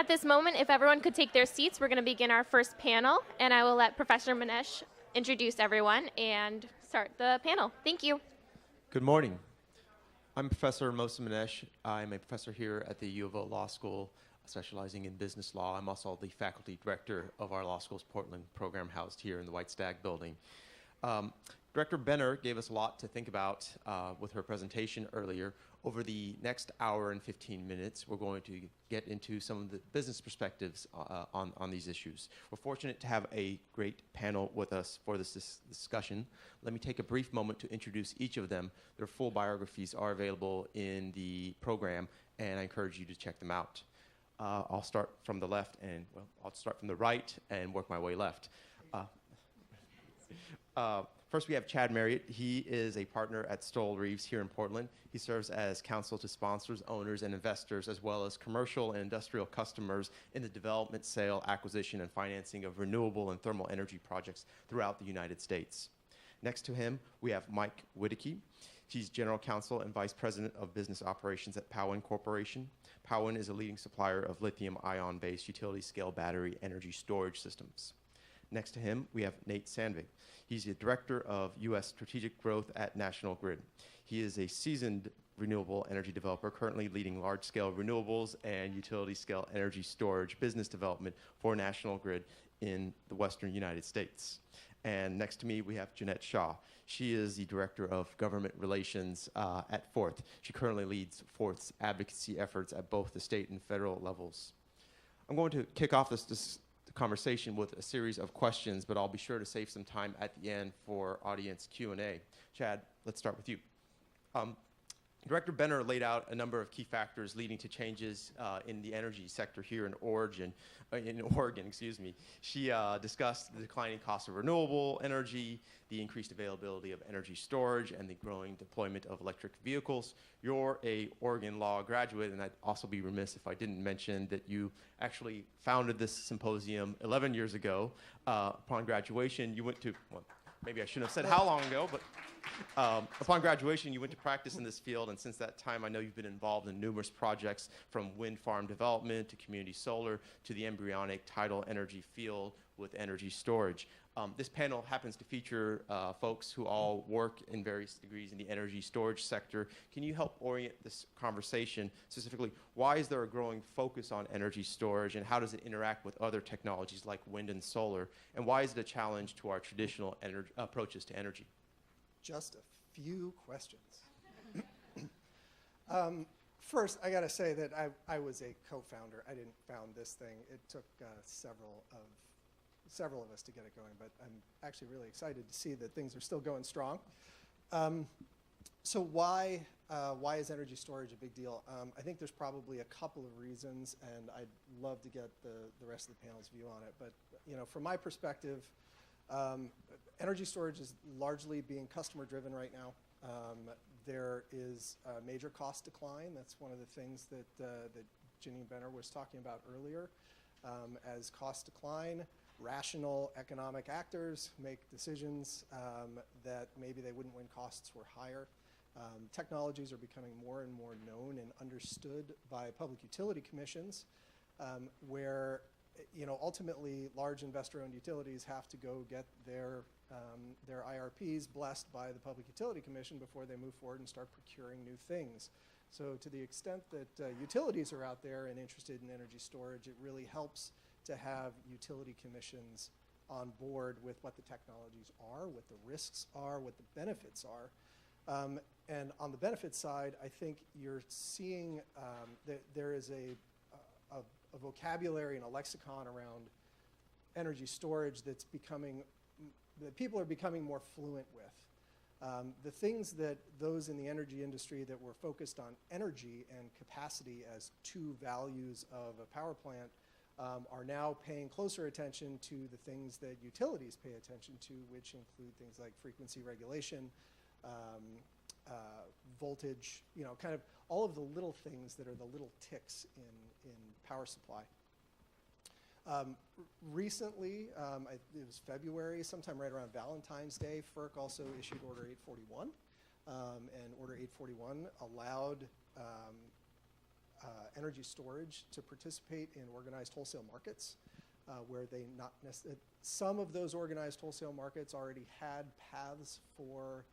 At this moment, if everyone could take their seats, we're going to begin our first panel, and I will let Professor Manesh introduce everyone and start the panel. Thank you. Good morning. I'm Professor Mosa Manesh. I'm a professor here at the U of O Law School, specializing in business law. I'm also the faculty director of our law school's Portland program housed here in the White Stag building. Director Benner gave us a lot to think about with her presentation earlier. Over the next hour and 15 minutes, we're going to get into some of the business perspectives on these issues. We're fortunate to have a great panel with us for this discussion. Let me take a brief moment to introduce each of them. Their full biographies are available in the program, and I encourage you to check them out. I'll start from the left, and well, I'll start from the right and work my way left. First, we have Chad Marriott. He is a partner at Stoll Reeves here in Portland. He serves as counsel to sponsors, owners, and investors, as well as commercial and industrial customers in the development, sale, acquisition, and financing of renewable and thermal energy projects throughout the United States. Next to him, we have Mike Whittaky. He's general counsel and vice president of business operations at Powin Corporation. Powin is a leading supplier of lithium-ion-based utility-scale battery energy storage systems. Next to him, we have Nate Sandvig. He's the Director of U.S. Strategic Growth at National Grid. He is a seasoned renewable energy developer, currently leading large-scale renewables and utility-scale energy storage business development for National Grid in the western United States. And next to me, we have Jeanette Shaw. She is the Director of Government Relations at Forth. She currently leads Forth's advocacy efforts at both the state and federal levels. I'm going to kick off this conversation with a series of questions, but I'll be sure to save some time at the end for audience Q&A. Chad, let's start with you. Director Benner laid out a number of key factors leading to changes in the energy sector here in Oregon. She discussed the declining cost of renewable energy, the increased availability of energy storage, and the growing deployment of electric vehicles. You're a Oregon law graduate, and I'd also be remiss if I didn't mention that you actually founded this symposium 11 years ago. Upon graduation, you went to, well, maybe I shouldn't have said how long ago, but upon graduation, you went to practice in this field, and since that time, I know you've been involved in numerous projects from wind farm development to community solar to the embryonic tidal energy field with energy storage. This panel happens to feature folks who all work in various degrees in the energy storage sector. Can you help orient this conversation? Specifically, why is there a growing focus on energy storage, and how does it interact with other technologies like wind and solar? And why is it a challenge to our traditional approaches to energy? Just a few questions. First, I got to say that I was a co-founder. I didn't found this thing. It took several of us to get it going, but I'm actually really excited to see that things are still going strong. So why is energy storage a big deal? I think there's probably a couple of reasons, and I'd love to get the rest of the panel's view on it. But from my perspective, energy storage is largely being customer-driven right now. There is a major cost decline. That's one of the things that Janine Benner was talking about earlier. As costs decline, rational economic actors make decisions that maybe they wouldn't when costs were higher. Technologies are becoming more and more known and understood by public utility commissions, where ultimately large investor-owned utilities have to go get their IRPs blessed by the Public Utility Commission before they move forward and start procuring new things. So to the extent that utilities are out there and interested in energy storage, it really helps to have utility commissions on board with what the technologies are, what the risks are, what the benefits are. And on the benefit side, I think you're seeing that there is a vocabulary and a lexicon around energy storage that people are becoming more fluent with. The things that those in the energy industry that were focused on energy and capacity as two values of a power plant are now paying closer attention to the things that utilities pay attention to, which include things like frequency regulation, voltage, kind of all of the little things that are the little ticks in power supply. Recently, it was February, sometime right around Valentine's Day, FERC also issued Order 841, and Order 841 allowed energy storage to participate in organized wholesale markets, where they not necessarily, some of those organized wholesale markets already had paths for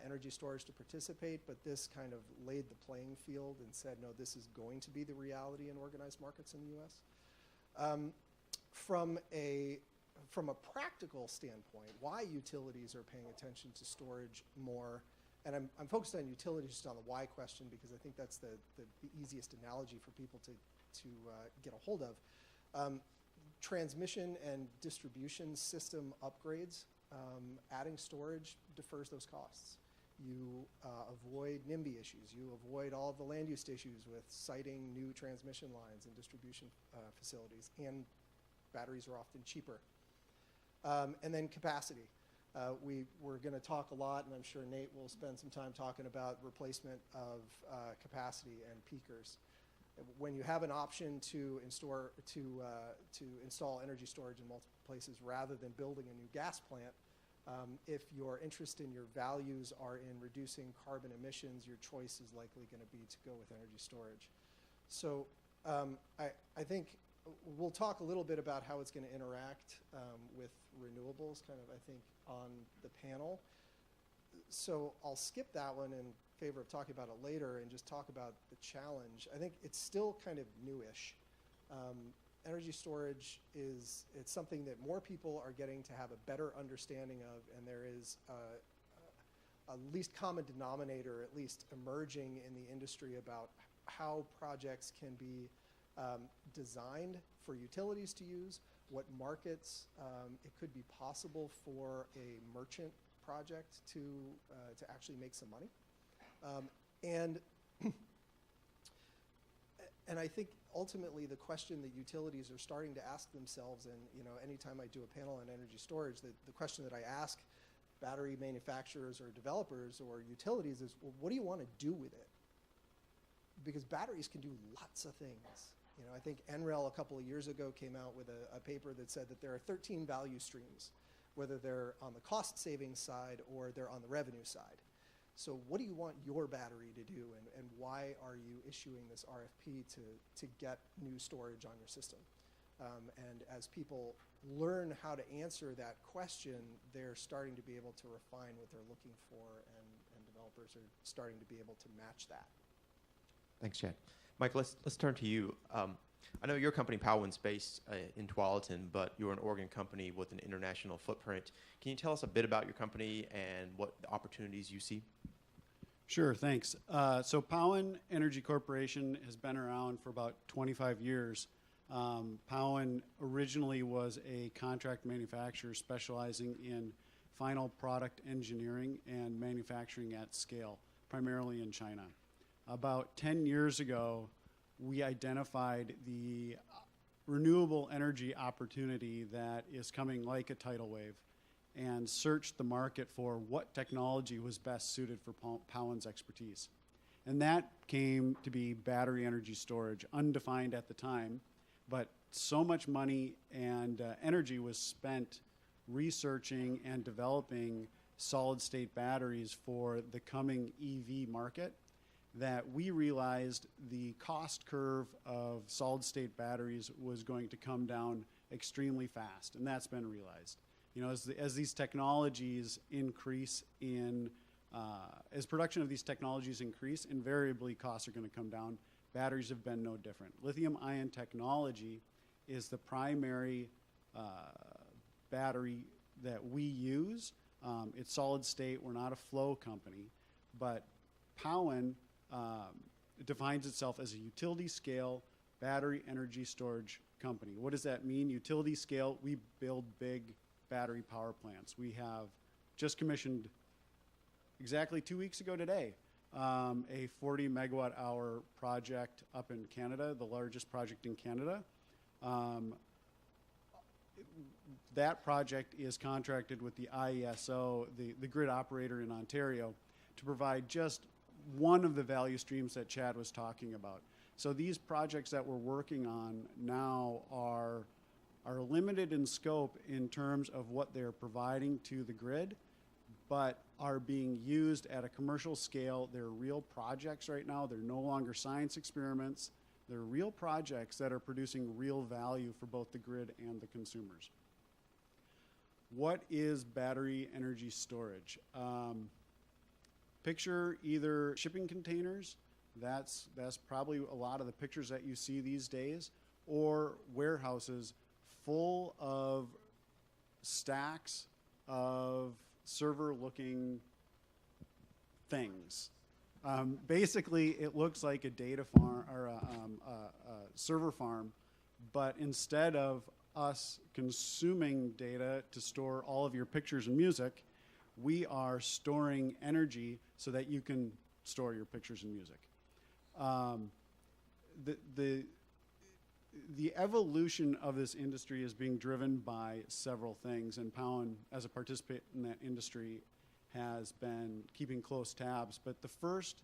energy storage to participate, but this kind of laid the playing field and said, no, this is going to be the reality in organized markets in the US. From a practical standpoint, why utilities are paying attention to storage more, and I'm focused on utilities just on the why question because I think that's the easiest analogy for people to get a hold of. Transmission and distribution system upgrades, adding storage defers those costs. You avoid NIMBY issues. You avoid all of the land use issues with siting new transmission lines and distribution facilities, and batteries are often cheaper. And then capacity. We're going to talk a lot, and I'm sure Nate will spend some time talking about replacement of capacity and peakers. When you have an option to install energy storage in multiple places rather than building a new gas plant, if your interest in your values are in reducing carbon emissions, your choice is likely going to be to go with energy storage. So I think we'll talk a little bit about how it's going to interact with renewables, kind of, I think, on the panel. So I'll skip that one in favor of talking about it later and just talk about the challenge. I think it's still kind of newish. Energy storage it's something that more people are getting to have a better understanding of, and there is a least common denominator, at least emerging in the industry, about how projects can be designed for utilities to use, what markets it could be possible for a merchant project to actually make some money. And I think ultimately the question that utilities are starting to ask themselves, and anytime I do a panel on energy storage, the question that I ask battery manufacturers or developers or utilities is, well, what do you want to do with it? Because batteries can do lots of things. I think NREL a couple of years ago came out with a paper that said that there are 13 value streams, whether they're on the cost savings side or they're on the revenue side. So what do you want your battery to do, and why are you issuing this RFP to get new storage on your system? And as people learn how to answer that question, they're starting to be able to refine what they're looking for, and developers are starting to be able to match that. Thanks, Chad. Mike, let's turn to you. I know your company, Powin's, based in Tualatin, but you're an Oregon company with an international footprint. Can you tell us a bit about your company and what opportunities you see? Sure, thanks. So Powin Energy Corporation has been around for about 25 years. Powin originally was a contract manufacturer specializing in final product engineering and manufacturing at scale, primarily in China. About 10 years ago, we identified the renewable energy opportunity that is coming like a tidal wave, and searched the market for what technology was best suited for Powin's expertise. And that came to be battery energy storage, undefined at the time, but so much money and energy was spent researching and developing solid-state batteries for the coming EV market that we realized the cost curve of solid-state batteries was going to come down extremely fast, and that's been realized. As these technologies increase as production of these technologies increase, invariably costs are going to come down. Batteries have been no different. Lithium-ion technology is the primary battery that we use. It's solid state. We're not a flow company, but Powin defines itself as a utility scale battery energy storage company. What does that mean? Utility scale, we build big battery power plants. We have just commissioned exactly 2 weeks ago today a 40 megawatt hour project up in Canada, the largest project in Canada. That project is contracted with the IESO, the grid operator in Ontario, to provide just one of the value streams that Chad was talking about. So these projects that we're working on now are limited in scope in terms of what they're providing to the grid, but are being used at a commercial scale. They're real projects right now. They're no longer science experiments. They're real projects that are producing real value for both the grid and the consumers. What is battery energy storage? Picture either shipping containers, that's probably a lot of the pictures that you see these days, or warehouses full of stacks of server-looking things. Basically, it looks like a data farm or a server farm, but instead of us consuming data to store all of your pictures and music, we are storing energy so that you can store your pictures and music. The evolution of this industry is being driven by several things, and Powen, as a participant in that industry, has been keeping close tabs. But the first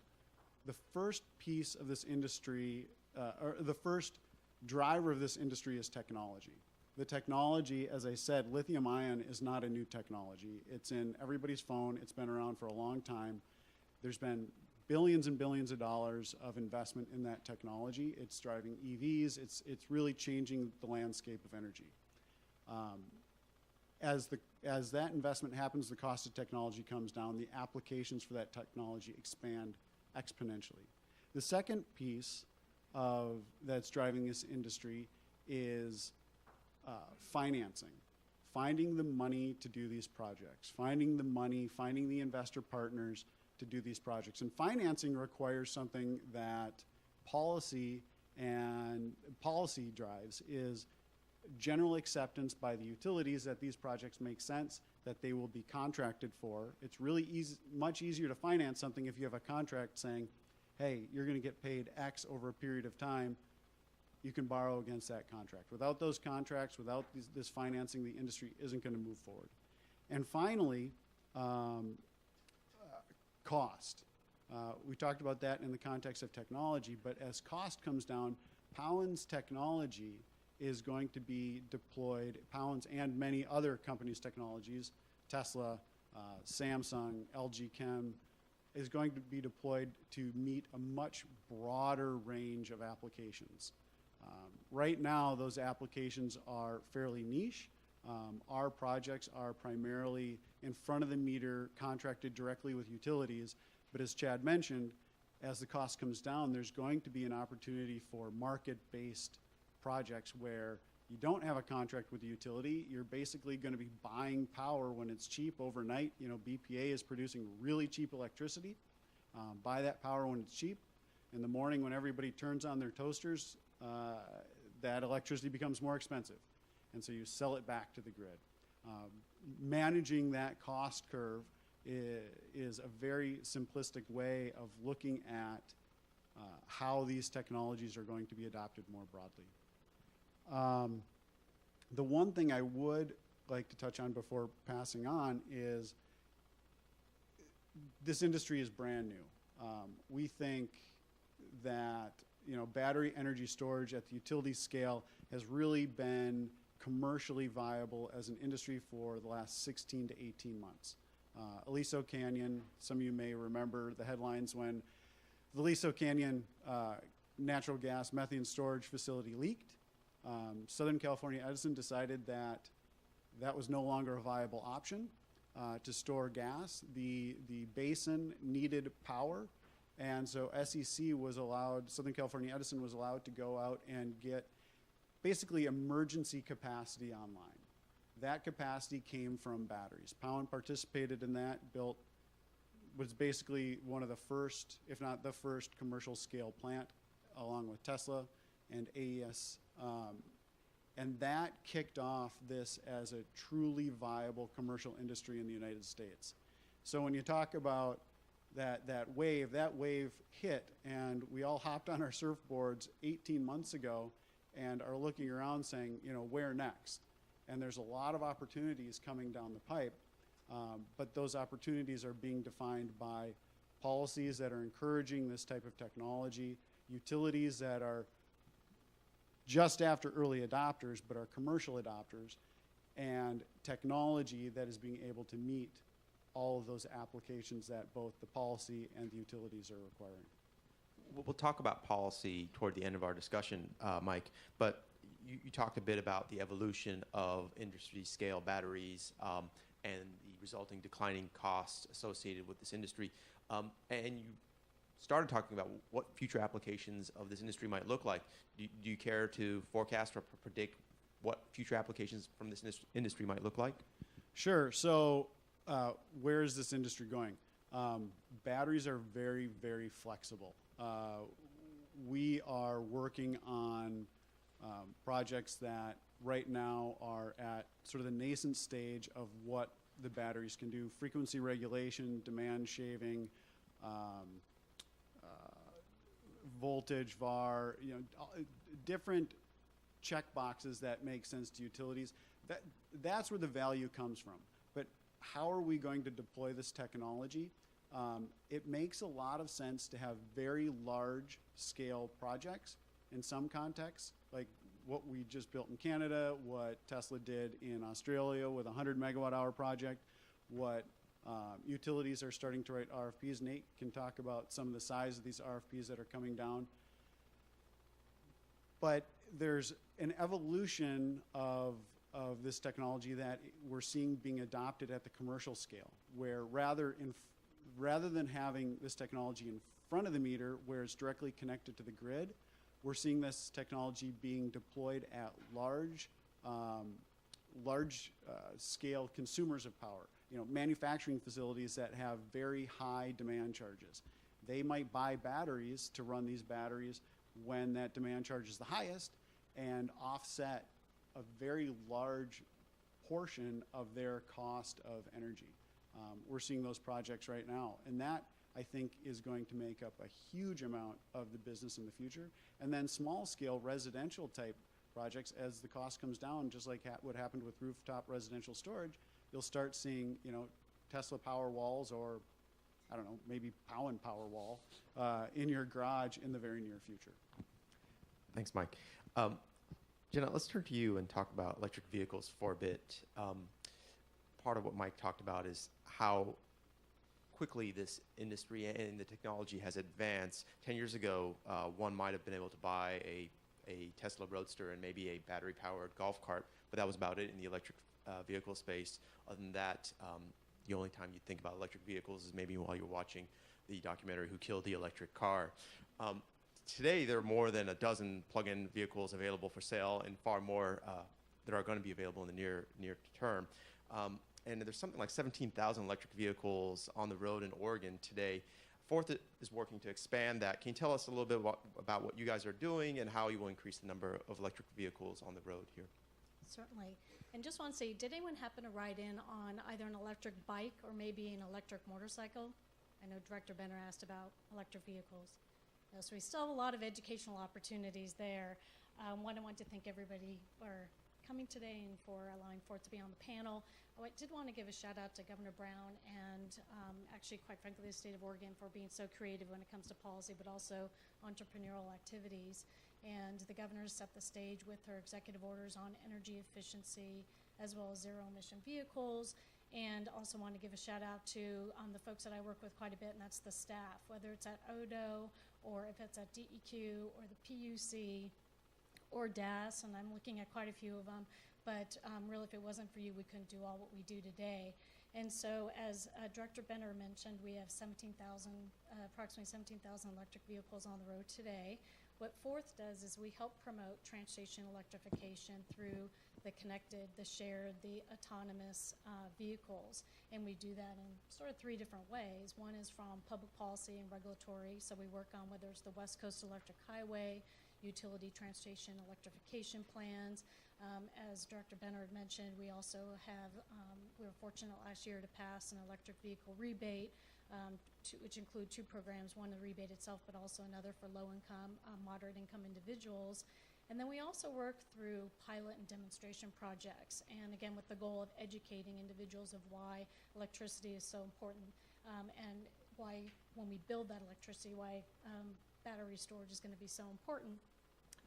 piece of this industry, or the first driver of this industry, is technology. The technology, as I said, lithium ion is not a new technology. It's in everybody's phone. It's been around for a long time. There's been billions and billions of dollars of investment in that technology. It's driving EVs. It's really changing the landscape of energy. As that investment happens, the cost of technology comes down. The applications for that technology expand exponentially. The second piece that's driving this industry is financing, finding the money to do these projects, finding the investor partners to do these projects. And financing requires something that policy drives, is general acceptance by the utilities that these projects make sense, that they will be contracted for. It's really much easier to finance something if you have a contract saying, hey, you're going to get paid X over a period of time. You can borrow against that contract. Without those contracts, without this financing, the industry isn't going to move forward. And finally, cost. We talked about that in the context of technology, but as cost comes down, Powen's technology is going to be deployed, Powen's and many other companies' technologies, Tesla, Samsung, LG Chem, is going to be deployed to meet a much broader range of applications. Right now, those applications are fairly niche. Our projects are primarily in front of the meter, contracted directly with utilities. But as Chad mentioned, as the cost comes down, there's going to be an opportunity for market-based projects where you don't have a contract with the utility. You're basically going to be buying power when it's cheap overnight. You know, BPA is producing really cheap electricity. Buy that power when it's cheap. In the morning, when everybody turns on their toasters, that electricity becomes more expensive. And so you sell it back to the grid. Managing that cost curve is a very simplistic way of looking at how these technologies are going to be adopted more broadly. The one thing I would like to touch on before passing on is this industry is brand new. We think that battery energy storage at the utility scale has really been commercially viable as an industry for the last 16 to 18 months. Aliso Canyon, some of you may remember the headlines when the Aliso Canyon natural gas methane storage facility leaked. Southern California Edison decided that that was no longer a viable option to store gas. The basin needed power, and so Southern California Edison was allowed to go out and get basically emergency capacity online. That capacity came from batteries. Powen participated in that, was basically one of the first, if not the first, commercial scale plant, along with Tesla and AES. And that kicked off this as a truly viable commercial industry in the United States. So when you talk about that wave hit, and we all hopped on our surfboards 18 months ago and are looking around saying, where next? And there's a lot of opportunities coming down the pipe, but those opportunities are being defined by policies that are encouraging this type of technology, utilities that are just after early adopters but are commercial adopters, and technology that is being able to meet all of those applications that both the policy and the utilities are requiring. we'll talk about policy toward the end of our discussion, Mike, but you talked a bit about the evolution of industry scale batteries and the resulting declining costs associated with this industry. And you started talking about what future applications of this industry might look like. Do you care to forecast or predict what future applications from this industry might look like? Sure. So where is this industry going? Batteries are very, very flexible. We are working on projects that right now are at sort of the nascent stage of what the batteries can do. Frequency regulation, demand shaving, voltage, VAR, different check boxes that make sense to utilities. That's where the value comes from. But how are we going to deploy this technology? It makes a lot of sense to have very large scale projects in some contexts, like what we just built in Canada, what Tesla did in Australia with a 100 megawatt hour project, what utilities are starting to write RFPs. Nate can talk about some of the size of these RFPs that are coming down. But there's an evolution of this technology that we're seeing being adopted at the commercial scale, where rather than having this technology in front of the meter where it's directly connected to the grid, we're seeing this technology being deployed at large scale consumers of power. Manufacturing facilities that have very high demand charges. They might buy batteries to run these batteries when that demand charge is the highest and offset a very large portion of their cost of energy. We're seeing those projects right now, and that, I think, is going to make up a huge amount of the business in the future. And then small-scale residential type projects, as the cost comes down, just like what happened with rooftop residential storage, you'll start seeing, Tesla Powerwalls or, I don't know, maybe Powin Powerwall in your garage in the very near future. Thanks, Mike. Jenna, let's turn to you and talk about electric vehicles for a bit. Part of what Mike talked about is how quickly this industry and the technology has advanced. 10 years ago, one might have been able to buy a Tesla Roadster and maybe a battery-powered golf cart, but that was about it in the electric vehicle space. Other than that, the only time you think about electric vehicles is maybe while you're watching the documentary Who Killed the Electric Car. Today, there are more than a dozen plug-in vehicles available for sale, and far more that are going to be available in the near term. And there's something like 17,000 electric vehicles on the road in Oregon today. Fourth is working to expand that. Can you tell us a little bit about what you guys are doing and how you will increase the number of electric vehicles on the road here? Certainly. And just want to say, did anyone happen to ride in on either an electric bike or maybe an electric motorcycle? I know Director Benner asked about electric vehicles. So we still have a lot of educational opportunities there. One, I want to thank everybody for coming today and for allowing for it to be on the panel. I did want to give a shout out to Governor Brown and actually, quite frankly, the state of Oregon for being so creative when it comes to policy, but also entrepreneurial activities. And the governor set the stage with her executive orders on energy efficiency as well as zero emission vehicles. And also want to give a shout out to the folks that I work with quite a bit, and that's the staff, whether it's at ODO or if it's at DEQ or the PUC or DAS, and I'm looking at quite a few of them. But really, if it wasn't for you, we couldn't do all what we do today. And so, as Director Benner mentioned, we have approximately 17,000 electric vehicles on the road today. What Fourth does is we help promote transportation electrification through the connected, the shared, the autonomous vehicles. And we do that in sort of three different ways. One is from public policy and regulatory. So we work on whether it's the West Coast Electric Highway, utility transportation electrification plans. As Director Benner had mentioned, we also have, we were fortunate last year to pass an electric vehicle rebate, which include two programs, one the rebate itself, but also another for low-income, moderate-income individuals. And then we also work through pilot and demonstration projects, and again, with the goal of educating individuals of why electricity is so important, and why, when we build that electricity, why battery storage is going to be so important.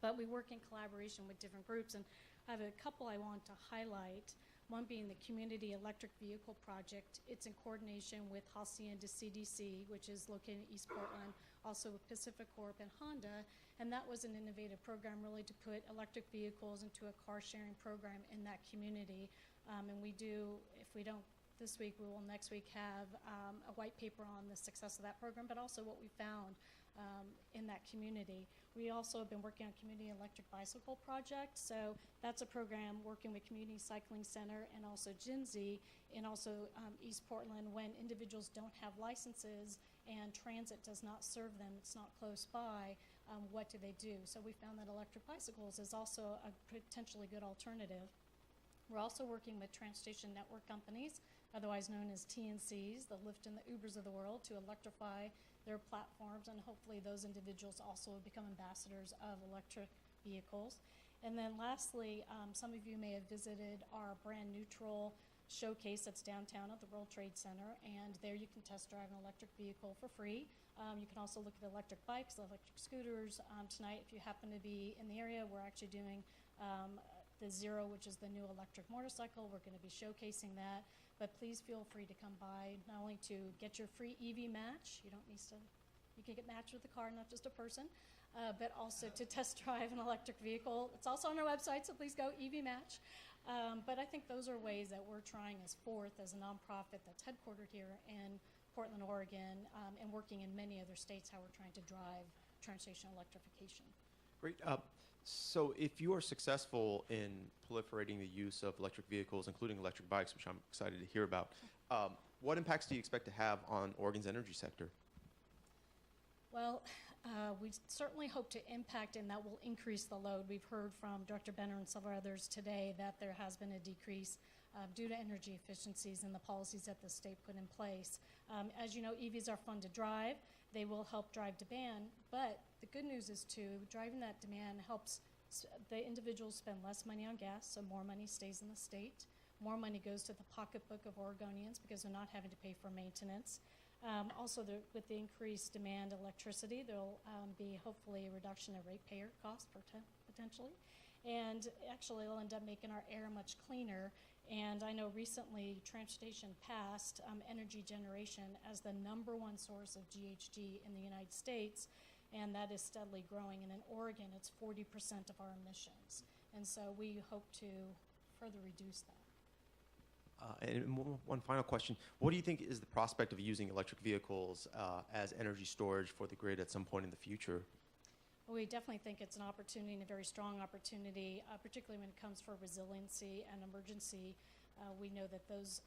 But we work in collaboration with different groups, and I have a couple I want to highlight. One being the Community Electric Vehicle Project. It's in coordination with Hacienda CDC, which is located in East Portland, also with Pacific Corp and Honda. And that was an innovative program really to put electric vehicles into a car sharing program in that community. And we do, if we don't this week, we will next week have a white paper on the success of that program, but also what we found in that community. We also have been working on Community Electric Bicycle Project. So that's a program working with Community Cycling Center and also GINZI and also East Portland when individuals don't have licenses and transit does not serve them, it's not close by, what do they do? So we found that electric bicycles is also a potentially good alternative. We're also working with transportation network companies, otherwise known as TNCs, the Lyft and the Ubers of the world, to electrify their platforms, and hopefully those individuals also become ambassadors of electric vehicles. And then lastly, some of you may have visited our brand neutral showcase that's downtown at the World Trade Center, and there you can test drive an electric vehicle for free. You can also look at electric bikes, electric scooters. Tonight, if you happen to be in the area, we're actually doing the Zero, which is the new electric motorcycle. We're going to be showcasing that, but please feel free to come by, not only to get your free EV match, you can get matched with a car, not just a person, but also to test drive an electric vehicle. It's also on our website, so please go EV match. But I think those are ways that we're trying as Fourth, as a nonprofit that's headquartered here in Portland, Oregon, and working in many other states, how we're trying to drive transportation electrification. Great. So if you are successful in proliferating the use of electric vehicles, including electric bikes, which I'm excited to hear about, what impacts do you expect to have on Oregon's energy sector? Well, we certainly hope to impact, and that will increase the load. We've heard from Director Benner and several others today that there has been a decrease due to energy efficiencies and the policies that the state put in place. As you know, EVs are fun to drive. They will help drive demand, but the good news is too, driving that demand helps the individuals spend less money on gas, so more money stays in the state. More money goes to the pocketbook of Oregonians because they're not having to pay for maintenance. Also, with the increased demand electricity, there will be hopefully a reduction in ratepayer costs potentially. And actually, it'll end up making our air much cleaner. And I know recently transportation passed energy generation as the #1 source of GHG in the United States, and that is steadily growing. And in Oregon, it's 40% of our emissions. And so we hope to further reduce that. And one final question. What do you think is the prospect of using electric vehicles as energy storage for the grid at some point in the future? Well, we definitely think it's an opportunity, and a very strong opportunity, particularly when it comes for resiliency and emergency. We know that those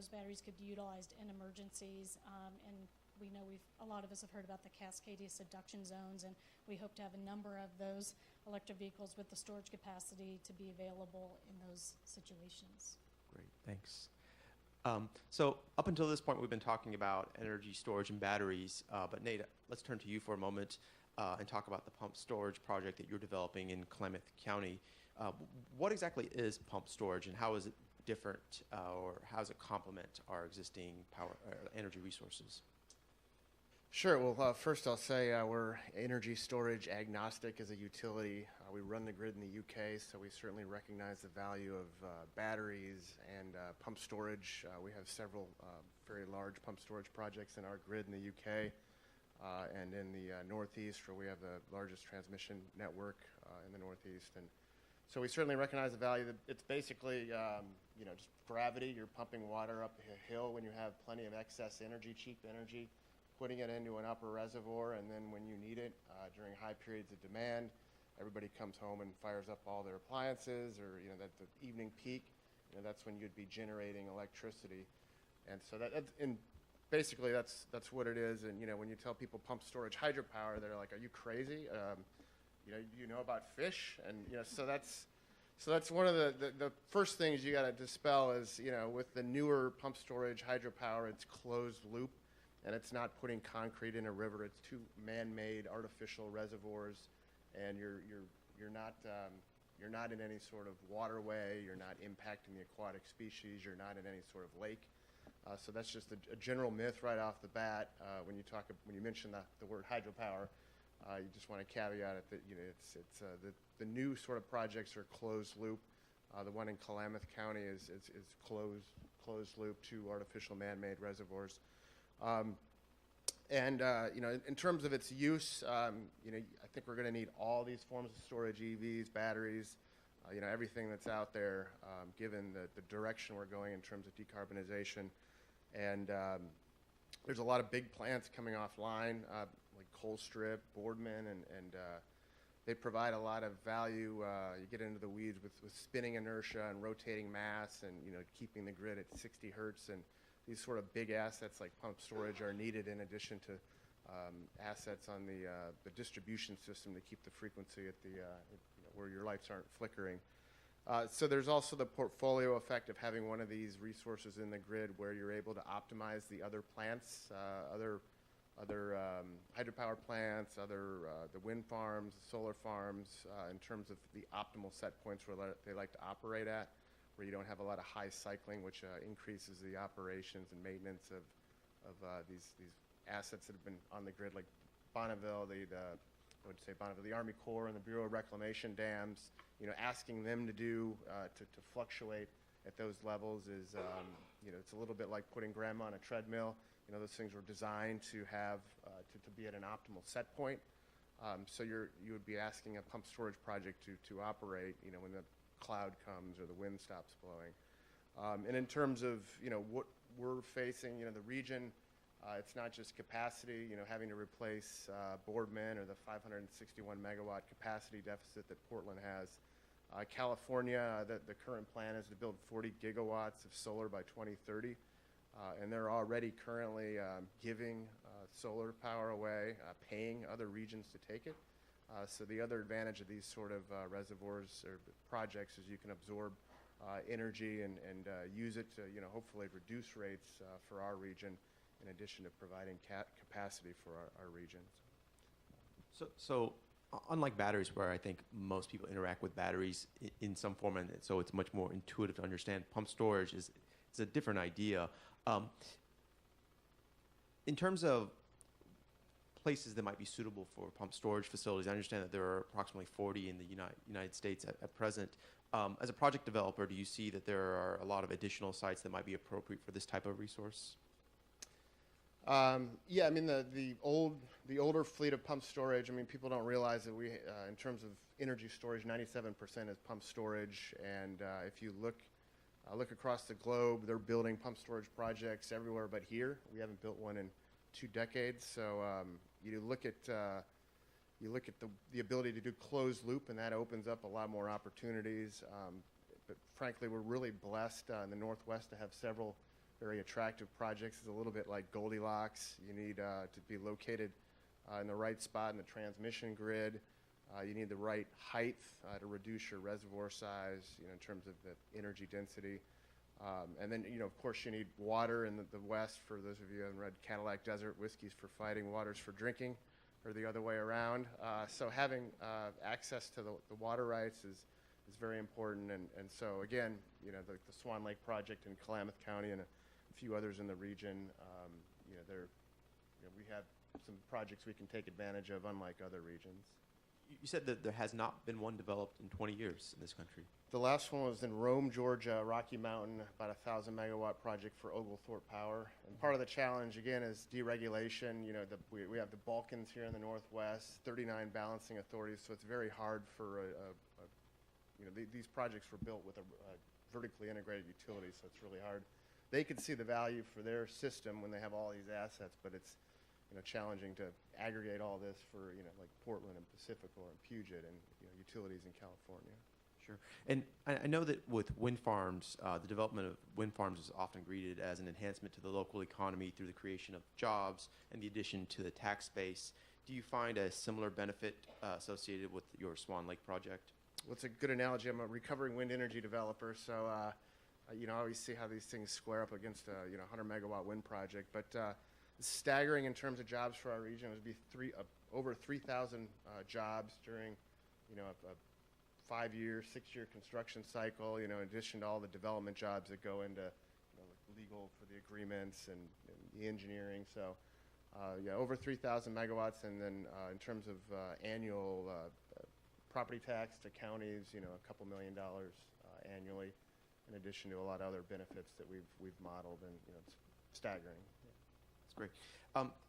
batteries could be utilized in emergencies, and we know a lot of us have heard about the Cascadia subduction zones, and we hope to have a number of those electric vehicles with the storage capacity to be available in those situations. Great, thanks. So up until this point, we've been talking about energy storage and batteries, but Nate, let's turn to you for a moment and talk about the pump storage project that you're developing in Klamath County. What exactly is pump storage, and how is it different, or how does it complement our existing power energy resources? Sure. Well, first I'll say we're energy storage agnostic as a utility. We run the grid in the UK, so we certainly recognize the value of batteries and pump storage. We have several very large pump storage projects in our grid in the UK and in the Northeast, where we have the largest transmission network in the Northeast. And so we certainly recognize the value. It's basically, just gravity. You're pumping water up a hill when you have plenty of excess energy, cheap energy, putting it into an upper reservoir, and then when you need it during high periods of demand, everybody comes home and fires up all their appliances, or at the evening peak, that's when you'd be generating electricity. And so basically that's what it is. And when you tell people pump storage hydropower, they're like, "Are you crazy? You know about fish?" And so that's one of the first things you got to dispel is with the newer pump storage hydropower, it's closed loop. And it's not putting concrete in a river. It's two man-made artificial reservoirs, and you're not in any sort of waterway. You're not impacting the aquatic species. You're not in any sort of lake. So that's just a general myth right off the bat. When you mention the word hydropower, you just want to caveat it that the new sort of projects are closed loop. The one in Klamath County is closed loop, 2 artificial man-made reservoirs. In terms of its use, I think we're going to need all these forms of storage: EVs, batteries, everything that's out there, given the direction we're going in terms of decarbonization. And there's a lot of big plants coming offline, like Colstrip, Boardman, and they provide a lot of value. You get into the weeds with spinning inertia and rotating mass, and keeping the grid at 60 hertz. And these sort of big assets like pump storage are needed in addition to assets on the distribution system to keep the frequency at the where your lights aren't flickering. So there's also the portfolio effect of having one of these resources in the grid where you're able to optimize the other plants, other hydropower plants, the wind farms, the solar farms, in terms of the optimal set points where they like to operate at, where you don't have a lot of high cycling, which increases the operations and maintenance of these assets that have been on the grid, like Bonneville, the Army Corps and the Bureau of Reclamation dams. Asking them to to fluctuate at those levels is, it's a little bit like putting grandma on a treadmill. Those things were designed to have to be at an optimal set point. So you would be asking a pump storage project to operate, when the cloud comes or the wind stops blowing. And in terms of what we're facing, the region, it's not just capacity, having to replace Boardman or the 561 megawatt capacity deficit that Portland has. California, the current plan is to build 40 gigawatts of solar by 2030, and they're already currently giving solar power away, paying other regions to take it. So the other advantage of these sort of reservoirs or projects is you can absorb energy and use it to hopefully reduce rates for our region, in addition to providing capacity for our regions. So unlike batteries, where I think most people interact with batteries in some form, and so it's much more intuitive to understand, pump storage is a different idea. In terms of places that might be suitable for pump storage facilities, I understand that there are approximately 40 in the United States at present. As a project developer, do you see that there are a lot of additional sites that might be appropriate for this type of resource? Yeah, I mean, the older fleet of pump storage, I mean, people don't realize that we, in terms of energy storage, 97% is pump storage. And if you look across the globe, they're building pump storage projects everywhere but here. We haven't built one in 2 decades. So you look at the ability to do closed loop, and that opens up a lot more opportunities. But frankly, we're really blessed in the Northwest to have several very attractive projects. It's a little bit like Goldilocks. You need to be located in the right spot in the transmission grid. You need the right height to reduce your reservoir size, in terms of the energy density. And then, of course, you need water in the West. For those of you who haven't read Cadillac Desert, whiskey's for fighting, water's for drinking, or the other way around. So having access to the water rights is very important. And so, again, the Swan Lake project in Klamath County and a few others in the region, we have some projects we can take advantage of, unlike other regions. You said that there has not been one developed in 20 years in this country. The last one was in Rome, Georgia, Rocky Mountain, about a 1,000 megawatt project for Oglethorpe Power. And part of the challenge, again, is deregulation. We have the Balkans here in the Northwest, 39 balancing authorities, so it's very hard for these projects were built with a vertically integrated utility, so it's really hard. They could see the value for their system when they have all these assets, but it's challenging to aggregate all this for like Portland and Pacifica and Puget and utilities in California. Sure. And I know that with wind farms, the development of wind farms is often greeted as an enhancement to the local economy through the creation of jobs and the addition to the tax base. Do you find a similar benefit associated with your Swan Lake project? Well, it's a good analogy. I'm a recovering wind energy developer, so I always see how these things square up against a 100 megawatt wind project. But staggering in terms of jobs for our region. It would be over 3,000 jobs during a 5-year, 6-year construction cycle, in addition to all the development jobs that go into like legal for the agreements and the engineering. So yeah, over 3,000 megawatts. And then in terms of annual property tax to counties, a couple $1 million annually, in addition to a lot of other benefits that we've modeled, and it's staggering. That's great.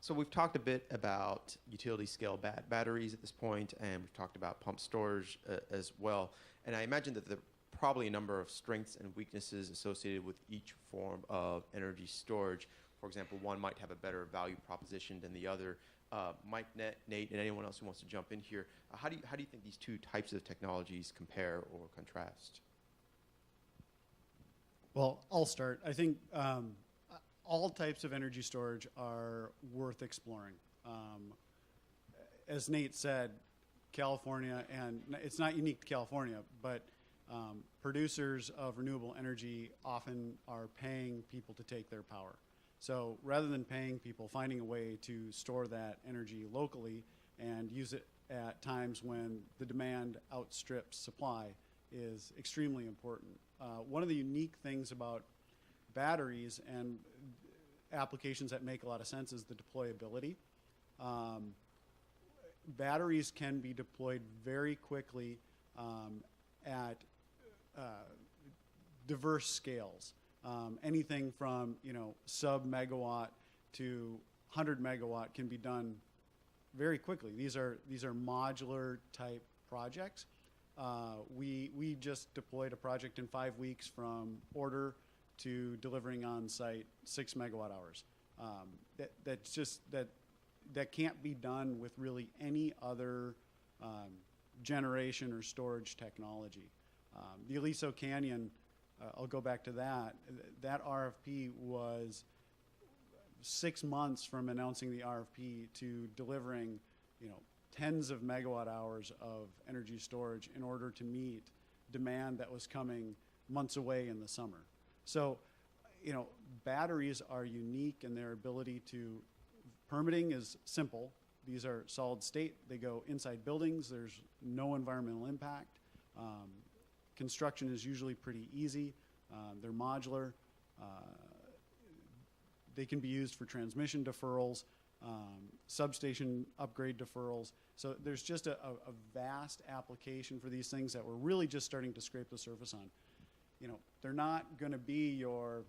So we've talked a bit about utility scale batteries at this point, and we've talked about pump storage as well. And I imagine that there are probably a number of strengths and weaknesses associated with each form of energy storage. For example, one might have a better value proposition than the other. Mike, Nate, and anyone else who wants to jump in here, how do you think these two types of technologies compare or contrast? Well, I'll start. I think all types of energy storage are worth exploring. As Nate said, California, and it's not unique to California, but producers of renewable energy often are paying people to take their power. So rather than paying people, finding a way to store that energy locally and use it at times when the demand outstrips supply is extremely important. One of the unique things about batteries and applications that make a lot of sense is the deployability. Batteries can be deployed very quickly at diverse scales. Anything from sub-megawatt to 100 megawatt can be done very quickly. These are modular type projects. We just deployed a project in 5 weeks from order to delivering on site 6 megawatt hours. That can't be done with really any other generation or storage technology. The Aliso Canyon, I'll go back to that. That RFP was 6 months from announcing the RFP to delivering, tens of megawatt hours of energy storage in order to meet demand that was coming months away in the summer. So, batteries are unique in their ability to, permitting is simple. These are solid state. They go inside buildings. There's no environmental impact. Construction is usually pretty easy. They're modular. They can be used for transmission deferrals, substation upgrade deferrals. So there's just a vast application for these things that we're really just starting to scrape the surface on. They're not going to be your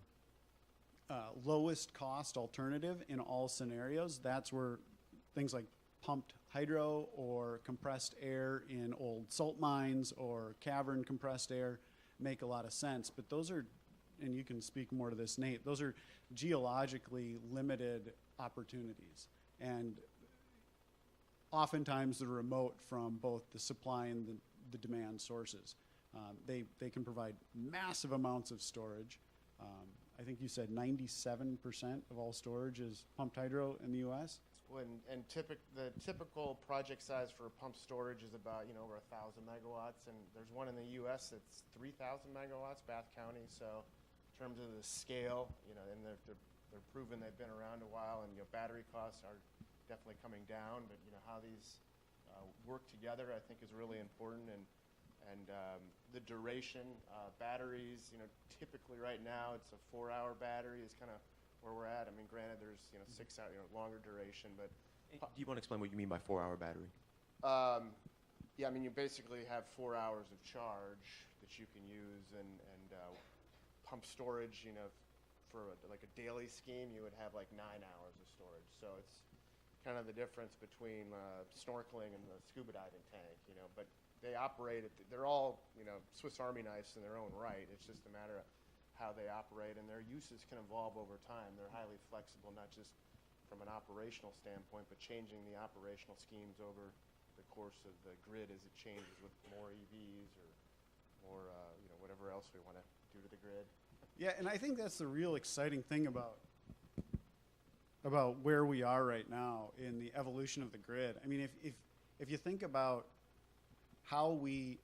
lowest cost alternative in all scenarios. That's where things like pumped hydro or compressed air in old salt mines or cavern compressed air make a lot of sense. But those are, and you can speak more to this, Nate, those are geologically limited opportunities. And oftentimes they're remote from both the supply and the demand sources. They can provide massive amounts of storage. I think you said 97% of all storage is pumped hydro in the U.S. The typical project size for pump storage is about over 1,000 megawatts, and there's one in the U.S. that's 3,000 megawatts, Bath County. So, in terms of the scale, and they're proven they've been around a while, and battery costs are definitely coming down. But how these work together, I think, is really important, and the duration, batteries, typically right now it's a 4-hour battery is kind of where we're at. I mean, granted, there's 6 hour, longer duration, but. Do you want to explain what you mean by 4-hour battery? Yeah, I mean, you basically have 4 hours of charge that you can use, and pump storage, for like a daily scheme, you would have like 9 hours of storage. So it's kind of the difference between snorkeling and the scuba diving tank, but they operate, they're all, Swiss Army knives in their own right. It's just a matter of how they operate, and their uses can evolve over time. They're highly flexible, not just from an operational standpoint, but changing the operational schemes over the course of the grid as it changes with more EVs or more, whatever else we want to do to the grid. Yeah, and I think that's the real exciting thing about where we are right now in the evolution of the grid. I mean, if you think about how we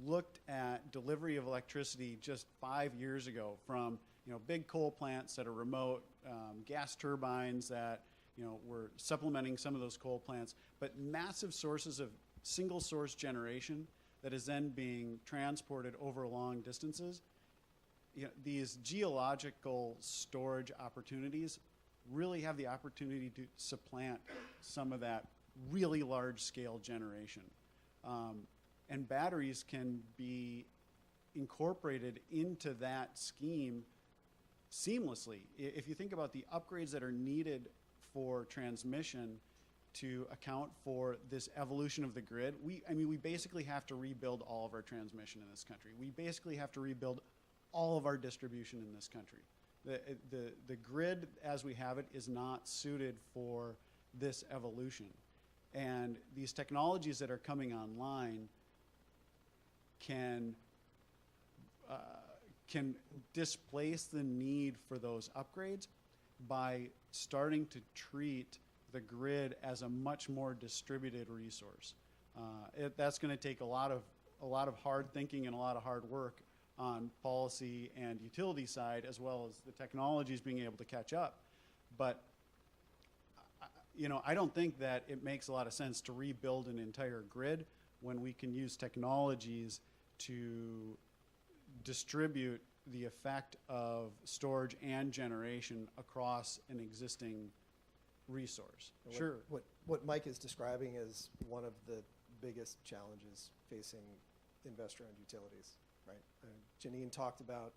looked at delivery of electricity just 5 years ago, from big coal plants that are remote, gas turbines that were supplementing some of those coal plants, but massive sources of single source generation that is then being transported over long distances. These geological storage opportunities really have the opportunity to supplant some of that really large scale generation. And batteries can be incorporated into that scheme seamlessly. If you think about the upgrades that are needed for transmission to account for this evolution of the grid, we basically have to rebuild all of our transmission in this country. We basically have to rebuild all of our distribution in this country. The grid as we have it is not suited for this evolution. And these technologies that are coming online can displace the need for those upgrades by starting to treat the grid as a much more distributed resource. That's going to take a lot of hard thinking and a lot of hard work on policy and utility side, as well as the technologies being able to catch up. But I don't think that it makes a lot of sense to rebuild an entire grid when we can use technologies to distribute the effect of storage and generation across an existing resource. Sure. What Mike is describing is one of the biggest challenges facing investor-owned utilities, right? Janine talked about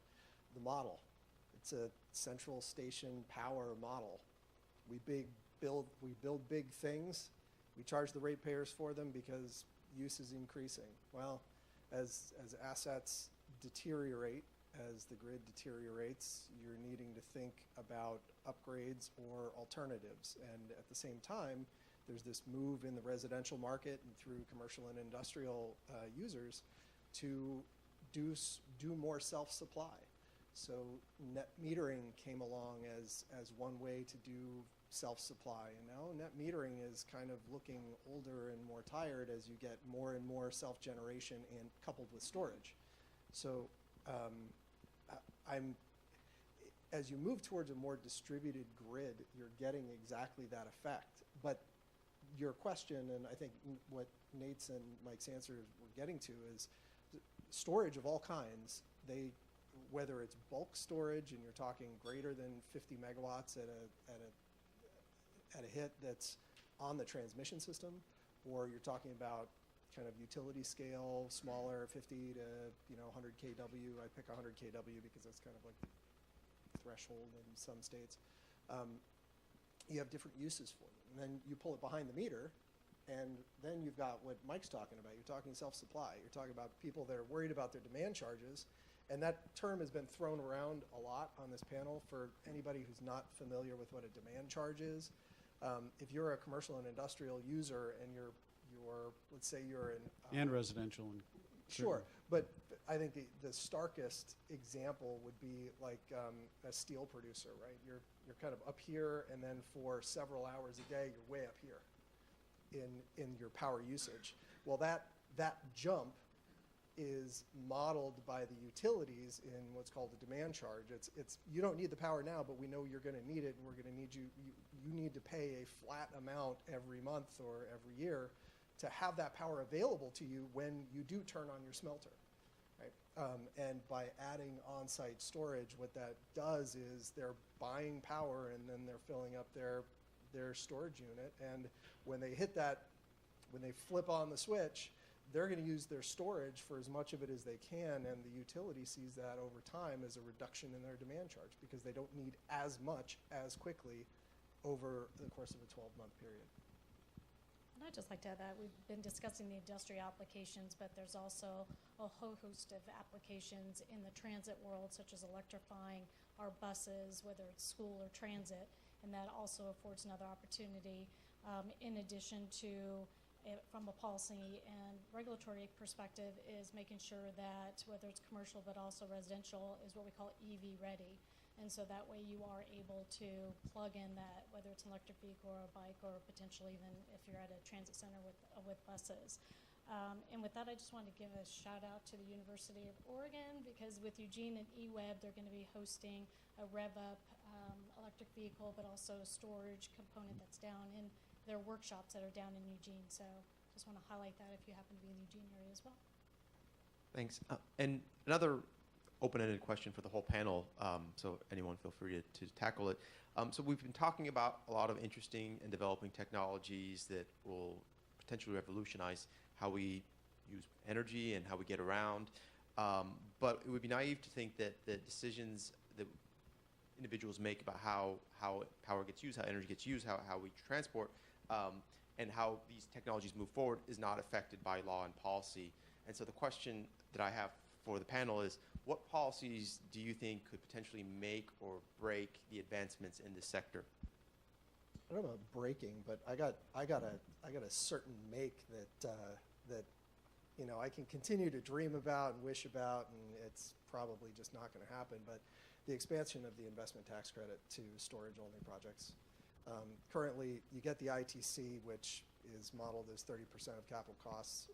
the model. It's a central station power model. We build big things. We charge the ratepayers for them because use is increasing. Well, as assets deteriorate, as the grid deteriorates, you're needing to think about upgrades or alternatives. And at the same time, there's this move in the residential market and through commercial and industrial users to do more self-supply. So net metering came along as one way to do self-supply, and now net metering is kind of looking older and more tired as you get more and more self-generation and coupled with storage. So as you move towards a more distributed grid, you're getting exactly that effect. But your question, and I think what Nate's and Mike's answers were getting to, is storage of all kinds. Whether it's bulk storage and you're talking greater than 50 megawatts at a hit that's on the transmission system, or you're talking about kind of utility scale, smaller, 50 to 100 kW. I pick 100 kW because that's kind of like the threshold in some states. You have different uses for them. And then you pull it behind the meter, and then you've got what Mike's talking about. You're talking self-supply. You're talking about people that are worried about their demand charges. And that term has been thrown around a lot on this panel for anybody who's not familiar with what a demand charge is. If you're a commercial and industrial user and you're let's say you're in and residential. Sure, but I think the starkest example would be like a steel producer, right? You're kind of up here, and then for several hours a day, you're way up here in your power usage. Well, that jump is modeled by the utilities in what's called a demand charge. It's you don't need the power now, but we know you're going to need it, and we're going to need you need to pay a flat amount every month or every year to have that power available to you when you do turn on your smelter, right? And by adding on-site storage, what that does is they're buying power and then they're filling up their storage unit. And when they hit that, when they flip on the switch, they're going to use their storage for as much of it as they can, and the utility sees that over time as a reduction in their demand charge because they don't need as much as quickly over the course of a 12-month period. And I'd just like to add that we've been discussing the industrial applications, but there's also a whole host of applications in the transit world, such as electrifying our buses, whether it's school or transit, and that also affords another opportunity in addition to from a policy and regulatory perspective is making sure that whether it's commercial but also residential is what we call EV ready. And so that way you are able to plug in that, whether it's an electric vehicle or a bike or potentially even if you're at a transit center with buses. And with that, I just wanted to give a shout out to the University of Oregon because with Eugene and eWeb, they're going to be hosting a Rev Up electric vehicle but also a storage component that's down in their workshops that are down in Eugene. So just want to highlight that if you happen to be in the Eugene area as well. Thanks. And another open-ended question for the whole panel, so anyone feel free to tackle it. So we've been talking about a lot of interesting and developing technologies that will potentially revolutionize how we use energy and how we get around. But it would be naive to think that the decisions that individuals make about how power gets used, how energy gets used, how we transport, and how these technologies move forward is not affected by law and policy. And so the question that I have for the panel is, what policies do you think could potentially make or break the advancements in this sector? I don't know about breaking, but I got a certain make that I can continue to dream about and wish about, and it's probably just not going to happen. But the expansion of the investment tax credit to storage-only projects. Currently, you get the ITC, which is modeled as 30% of capital costs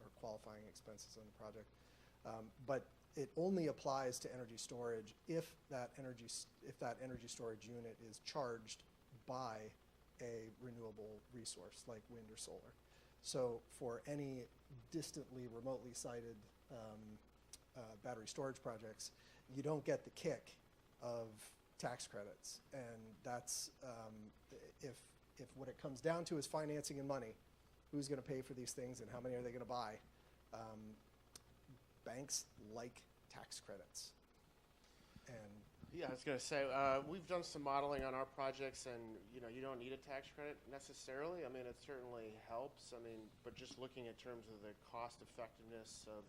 or qualifying expenses on the project, but it only applies to energy storage if that energy storage unit is charged by a renewable resource like wind or solar. So for any distantly, remotely sited battery storage projects, you don't get the kick of tax credits. And that's, if what it comes down to is financing and money, who's going to pay for these things and how many are they going to buy? Banks like tax credits. And Yeah, I was going to say, we've done some modeling on our projects, and you don't need a tax credit necessarily. I mean, it certainly helps. I mean, but just looking in terms of the cost effectiveness of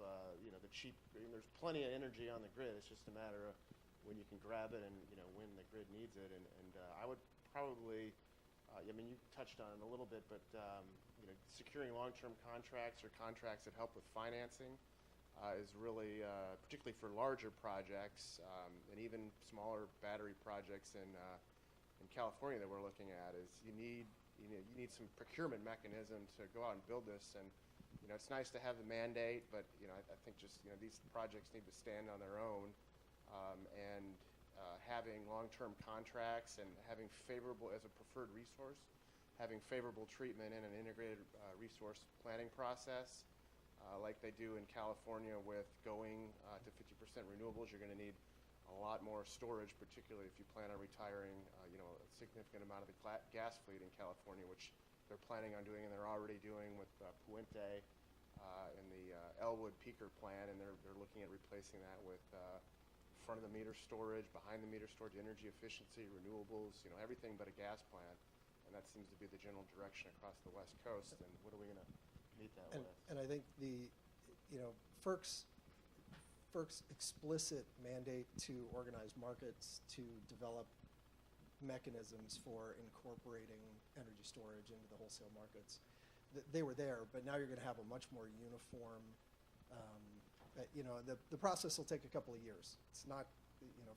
the cheap. I mean, there's plenty of energy on the grid. It's just a matter of when you can grab it and when the grid needs it. And I would probably, I mean, you touched on it a little bit, but securing long-term contracts or contracts that help with financing. Is really, particularly for larger projects and even smaller battery projects in California that we're looking at, is you need some procurement mechanism to go out and build this. And it's nice to have the mandate, but I think just these projects need to stand on their own, and having long-term contracts and having favorable, as a preferred resource, having favorable treatment in an integrated resource planning process. Like they do in California with going to 50% renewables, you're going to need a lot more storage, particularly if you plan on retiring a significant amount of the gas fleet in California, which they're planning on doing and they're already doing with Puente and the Elwood peaker plant, and they're looking at replacing that with front-of-the-meter storage, behind-the-meter storage, energy efficiency, renewables, everything but a gas plant. And that seems to be the general direction across the West Coast. And what are we going to meet that with? And I think FERC's explicit mandate to organize markets, to develop mechanisms for incorporating energy storage into the wholesale markets, they were there, but now you're going to have a much more uniform, the process will take a couple of years. It's not,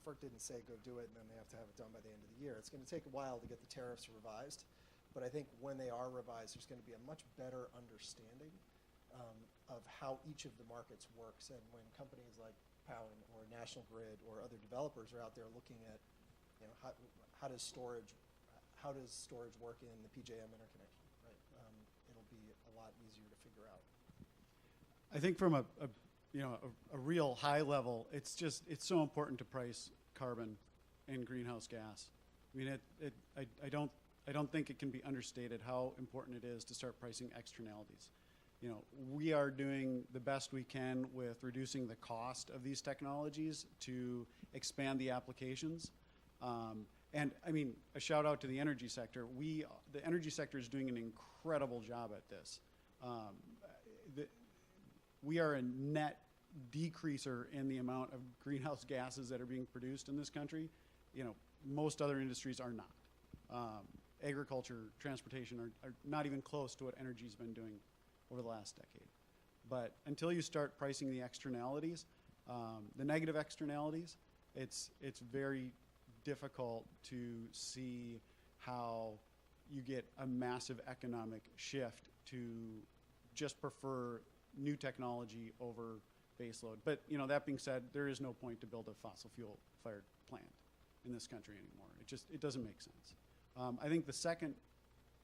FERC didn't say go do it and then they have to have it done by the end of the year. It's going to take a while to get the tariffs revised. But I think when they are revised, there's going to be a much better understanding of how each of the markets works. And when companies like Powin or National Grid or other developers are out there looking at, how does storage work in the PJM interconnection, right? It'll be a lot easier to figure out. I think from a real high level, it's so important to price carbon and greenhouse gas. I mean, I don't think it can be understated how important it is to start pricing externalities. We are doing the best we can with reducing the cost of these technologies to expand the applications. And I mean, a shout out to the energy sector. The energy sector is doing an incredible job at this. We are a net decreaser in the amount of greenhouse gases that are being produced in this country. Most other industries are not. Agriculture, transportation are not even close to what energy's been doing over the last decade. But until you start pricing the externalities, the negative externalities, it's very difficult to see how you get a massive economic shift to just prefer new technology over baseload. But that being said, there is no point to build a fossil fuel fired plant in this country anymore. It doesn't make sense. I think the second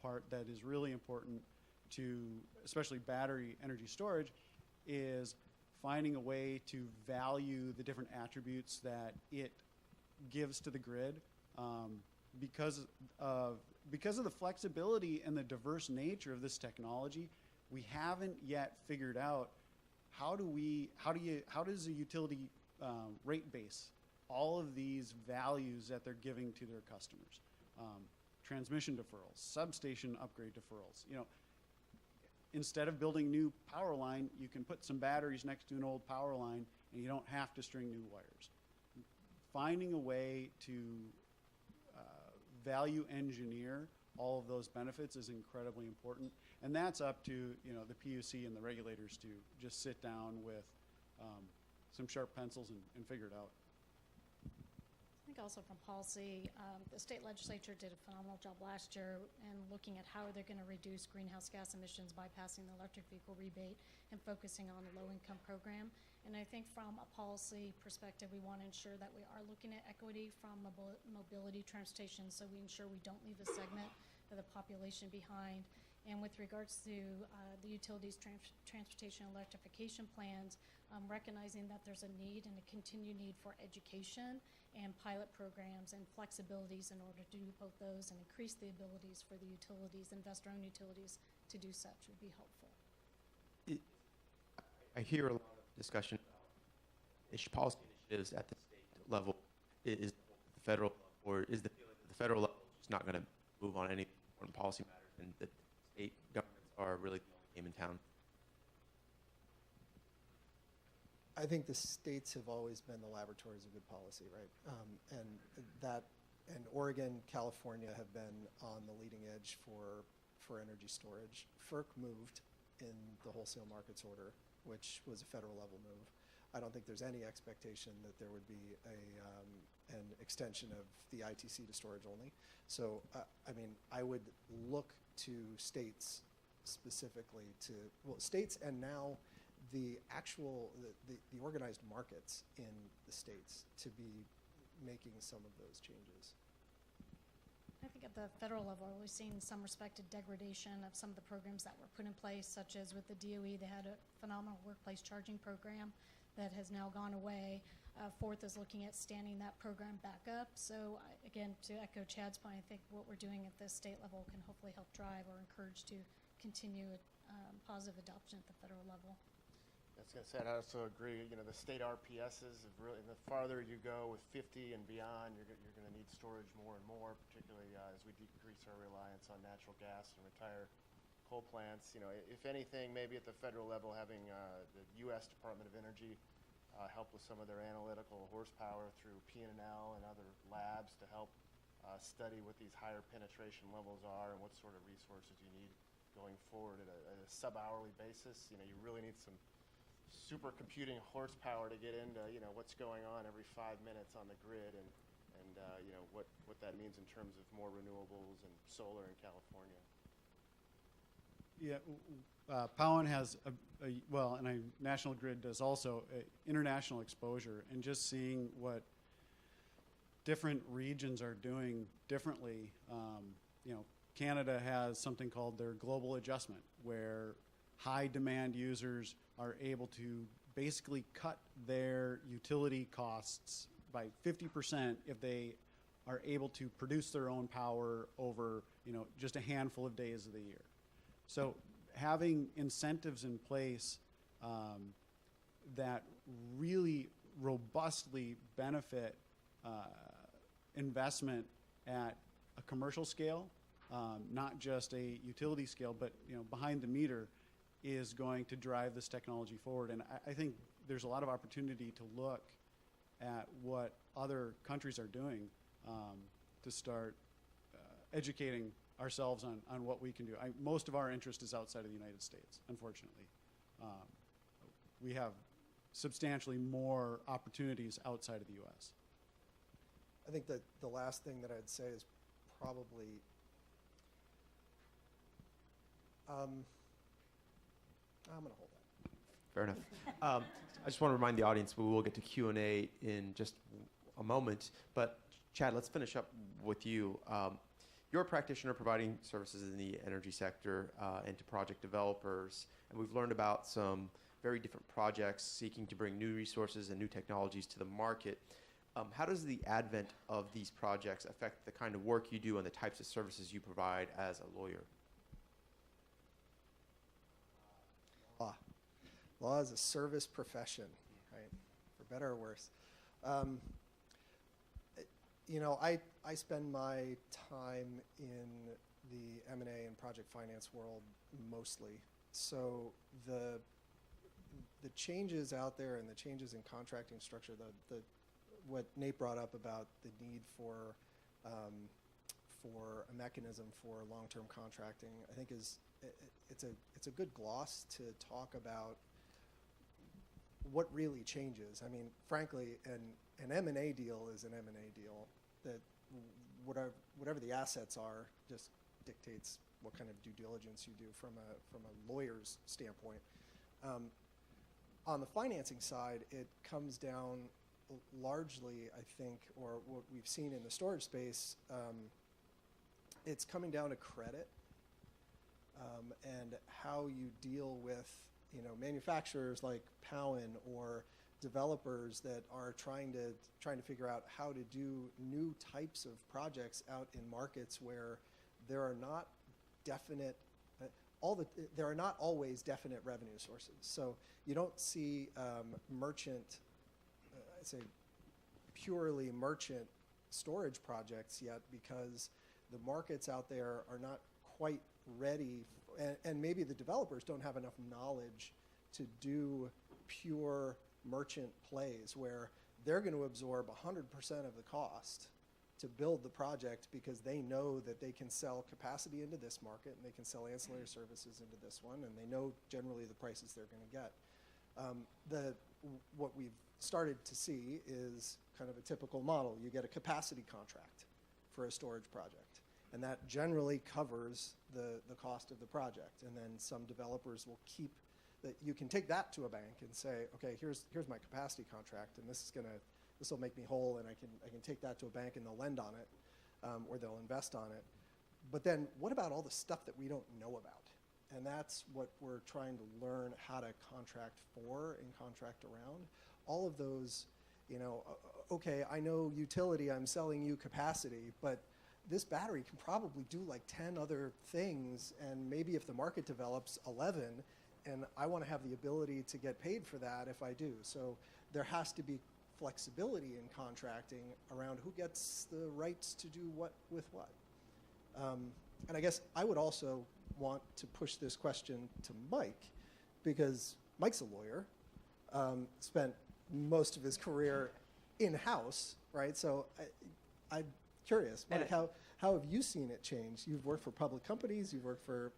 part that is really important to especially battery energy storage is finding a way to value the different attributes that it gives to the grid, because of the flexibility and the diverse nature of this technology. We haven't yet figured out how does a utility rate base all of these values that they're giving to their customers? Transmission deferrals, substation upgrade deferrals. You know, instead of building new power line, you can put some batteries next to an old power line, and you don't have to string new wires. Finding a way to value engineer all of those benefits is incredibly important, and that's up to, you know, the PUC and the regulators to just sit down with some sharp pencils and figure it out. I think also from policy, the state legislature did a phenomenal job last year in looking at how they're going to reduce greenhouse gas emissions by passing the electric vehicle rebate and focusing on the low-income program. And I think from a policy perspective, we want to ensure that we are looking at equity from mobility transportation, so we ensure we don't leave a segment of the population behind. And with regards to the utilities transportation electrification plans, recognizing that there's a need and a continued need for education and pilot programs and flexibilities in order to do both those and increase the abilities for the utilities, investor-owned utilities, to do such would be helpful. I hear a lot of discussion about policy initiatives at the state level. Is the federal, or is the feeling that the federal level is just not going to move on any important policy matters, and that state governments are really the only game in town? I think the states have always been the laboratories of good policy, right? And Oregon, California have been on the leading edge for energy storage. FERC moved in the wholesale markets order, which was a federal level move. I don't think there's any expectation that there would be an extension of the ITC to storage only. So, I mean, I would look to states specifically states and now the organized markets in the states to be making some of those changes. I think at the federal level, we've seen some respected degradation of some of the programs that were put in place, such as with the DOE, they had a phenomenal workplace charging program that has now gone away. Fourth is looking at standing that program back up. So again, to echo Chad's point, I think what we're doing at the state level can hopefully help drive or encourage to continue positive adoption at the federal level. I was going to say, I also agree, you know, the state RPSs have really, the farther you go with 50 and beyond, you're going to need storage more and more, particularly as we decrease our reliance on natural gas and retire coal plants. You know, if anything, maybe at the federal level, having the U.S. Department of Energy help with some of their analytical horsepower through P&L and other labs to help study what these higher penetration levels are and what sort of resources you need going forward at a sub-hourly basis. You know, you really need some supercomputing horsepower to get into, you know, what's going on every 5 minutes on the grid, and you know, what that means in terms of more renewables and solar in California. Yeah, Powin has and National Grid does also international exposure, and just seeing what different regions are doing differently. You know, Canada has something called their global adjustment, where high demand users are able to basically cut their utility costs by 50% if they are able to produce their own power over, you know, just a handful of days of the year. So having incentives in place that really robustly benefit investment at a commercial scale, not just a utility scale, but, you know, behind the meter, is going to drive this technology forward. And I think there's a lot of opportunity to look at what other countries are doing to start educating ourselves on what we can do. Most of our interest is outside of the United States, unfortunately. We have substantially more opportunities outside of the U.S. I think that the last thing that I'd say is probably I'm going to hold that. Fair enough. I just want to remind the audience we will get to Q&A in just a moment. But Chad, let's finish up with you. You're a practitioner providing services in the energy sector and to project developers. And we've learned about some very different projects seeking to bring new resources and new technologies to the market. How does the advent of these projects affect the kind of work you do and the types of services you provide as a lawyer? Law is a service profession, right? For better or worse. You know, I spend my time in the M&A and project finance world mostly. So the changes out there and the changes in contracting structure, what Nate brought up about the need for a mechanism for long-term contracting, I think it's a good gloss to talk about what really changes. I mean, frankly, an M&A deal is an M&A deal. That whatever the assets are just dictates what kind of due diligence you do from a lawyer's standpoint. On the financing side, it comes down largely, I think, or what we've seen in the storage space, it's coming down to credit and how you deal with, you know, manufacturers like Powen or developers that are trying to figure out how to do new types of projects out in markets where there are not definite there are not always definite revenue sources. So you don't see merchant, I'd say purely merchant storage projects yet, because the markets out there are not quite ready, and maybe the developers don't have enough knowledge to do pure merchant plays where they're going to absorb 100% of the cost to build the project because they know that they can sell capacity into this market and they can sell ancillary services into this one, and they know generally the prices they're going to get. What we've started to see is kind of a typical model. You get a capacity contract for a storage project, and that generally covers the cost of the project. And then some developers will keep that. You can take that to a bank and say, okay, here's my capacity contract, and this will make me whole, and I can take that to a bank and they'll lend on it, or they'll invest on it. But then what about all the stuff that we don't know about? And that's what we're trying to learn how to contract for and contract around. All of those, you know, okay, I know utility, I'm selling you capacity, but this battery can probably do like 10 other things, and maybe if the market develops 11, and I want to have the ability to get paid for that if I do. So there has to be flexibility in contracting around who gets the rights to do what with what. And I guess I would also want to push this question to Mike, because Mike's a lawyer, spent most of his career in-house, right? So I'm curious, Mike, how have you seen it change? You've worked for public companies, you've worked for...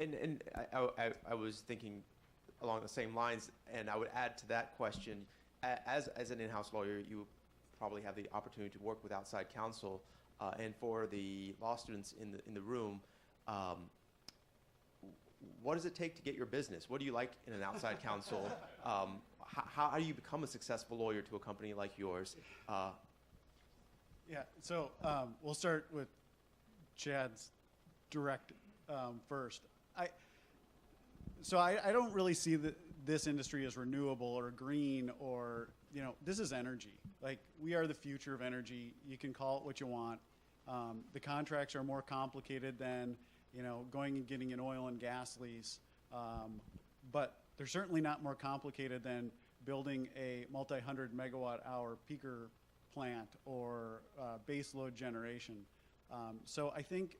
And I was thinking along the same lines, and I would add to that question, as an in-house lawyer, you probably have the opportunity to work with outside counsel, and for the law students in the room, what does it take to get your business? What do you like in an outside counsel? How do you become a successful lawyer to a company like yours? Yeah, so we'll start with Chad's direct first. I don't really see this industry as renewable or green or, you know, this is energy. Like, we are the future of energy. You can call it what you want. The contracts are more complicated than, you know, going and getting an oil and gas lease. But they're certainly not more complicated than building a multi-100 megawatt hour peaker plant or base load generation. So I think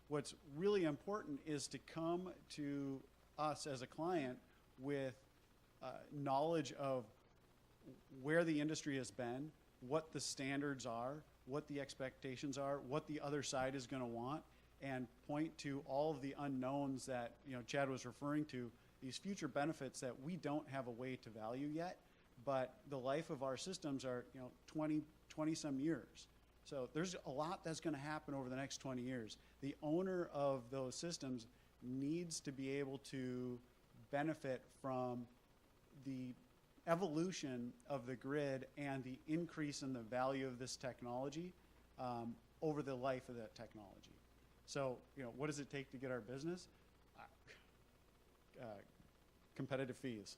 what's really important is to come to us as a client with knowledge of where the industry has been, what the standards are, what the expectations are, what the other side is going to want, and point to all of the unknowns that, you know, Chad was referring to, these future benefits that we don't have a way to value yet, but the life of our systems are, you know, 20 some years. So there's a lot that's going to happen over the next 20 years. The owner of those systems needs to be able to benefit from the evolution of the grid and the increase in the value of this technology over the life of that technology. So, you know, what does it take to get our business? Competitive fees.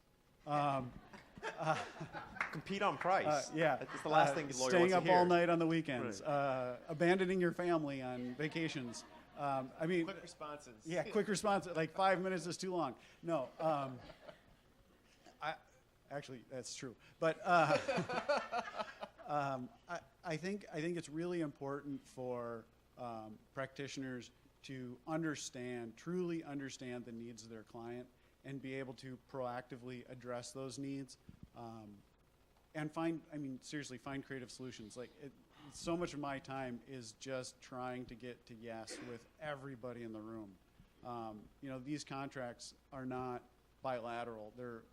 Compete on price. Yeah. That's the last thing the lawyer staying wants to up hear. all night on the weekends. Right. Abandoning your family on vacations. I mean, Quick responses. yeah, quick response. Like 5 minutes is too long. No, actually that's true. But I think it's really important for practitioners to truly understand the needs of their client, and be able to proactively address those needs, and seriously, find creative solutions. So much of my time is just trying to get to yes with everybody in the room. These contracts are not bilateral; they're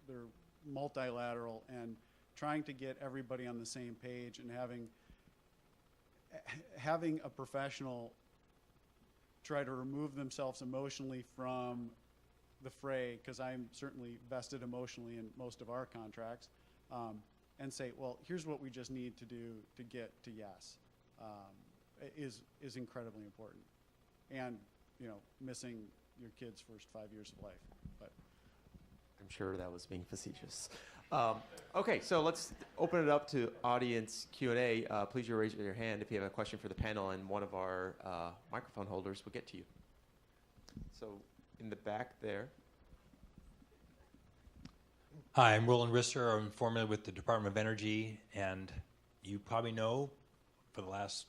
multilateral, and trying to get everybody on the same page, and having a professional try to remove themselves emotionally from the fray, because I'm certainly vested emotionally in most of our contracts, and say, well, here's what we just need to do to get to yes, is incredibly important. And, missing your kid's first 5 years of life. But I'm sure that was being facetious. Okay, so let's open it up to audience Q&A. Please raise your hand if you have a question for the panel, and one of our microphone holders will get to you. So in the back there. Hi, I'm Roland Risser. I'm formerly with the Department of Energy, and you probably know for the last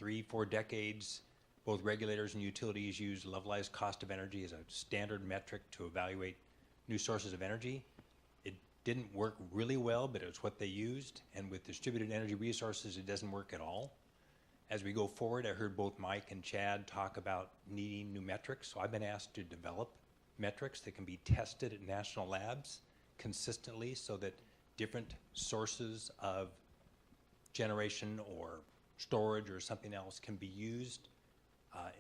3-4 decades, both regulators and utilities use levelized cost of energy as a standard metric to evaluate new sources of energy. It didn't work really well, but it was what they used, and with distributed energy resources, it doesn't work at all. As we go forward, I heard both Mike and Chad talk about needing new metrics, so I've been asked to develop metrics that can be tested at national labs consistently, so that different sources of generation or storage or something else can be used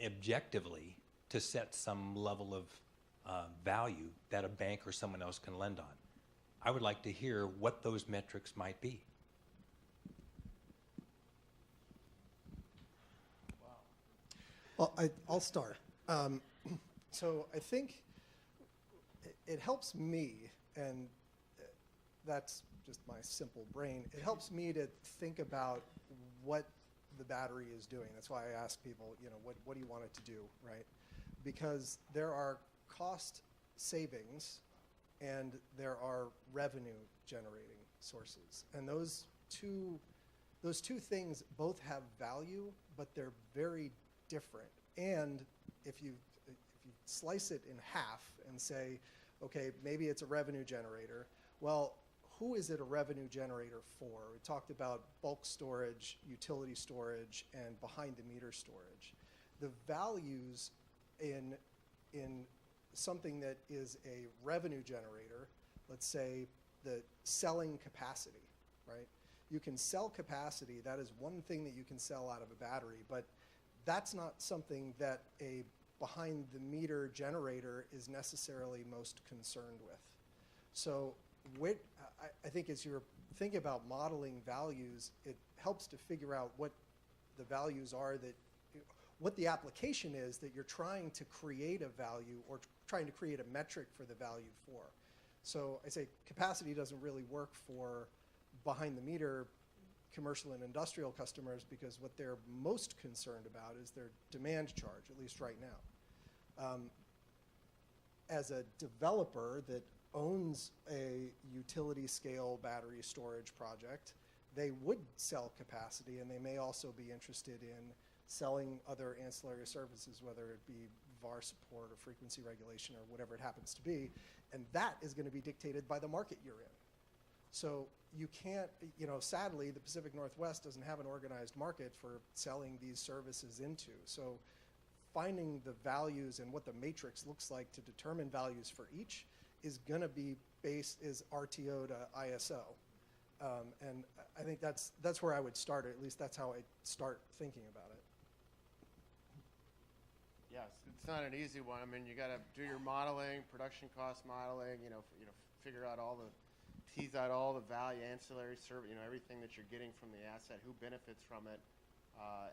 objectively to set some level of value that a bank or someone else can lend on. I would like to hear what those metrics might be. Well, I'll start. So I think it helps me, and that's just my simple brain, it helps me to think about what the battery is doing. That's why I ask people, what do you want it to do, right? Because there are cost savings and there are revenue generating sources. And those two things both have value, but they're very different. And if you slice it in half and say, okay, maybe it's a revenue generator, well, who is it a revenue generator for? We talked about bulk storage, utility storage, and behind-the-meter storage. The values in something that is a revenue generator, let's say the selling capacity, right? You can sell capacity. That is one thing that you can sell out of a battery, but that's not something that a behind-the-meter generator is necessarily most concerned with. So I think as you're thinking about modeling values, it helps to figure out what the values are, what the application is that you're trying to create a value or trying to create a metric for the value for. So I say capacity doesn't really work for behind-the-meter commercial and industrial customers, because what they're most concerned about is their demand charge, at least right now. As a developer that owns a utility scale battery storage project, they would sell capacity, and they may also be interested in selling other ancillary services, whether it be VAR support or frequency regulation or whatever it happens to be, and that is going to be dictated by the market you're in. So you can't, sadly, the Pacific Northwest doesn't have an organized market for selling these services into. So finding the values and what the matrix looks like to determine values for each is going to be is RTO to ISO. And I think that's where I would start, or at least that's how I start thinking about it. Yes, it's not an easy one. I mean, you got to do your modeling, production cost modeling, figure out tease out all the value, ancillary service, everything that you're getting from the asset, who benefits from it.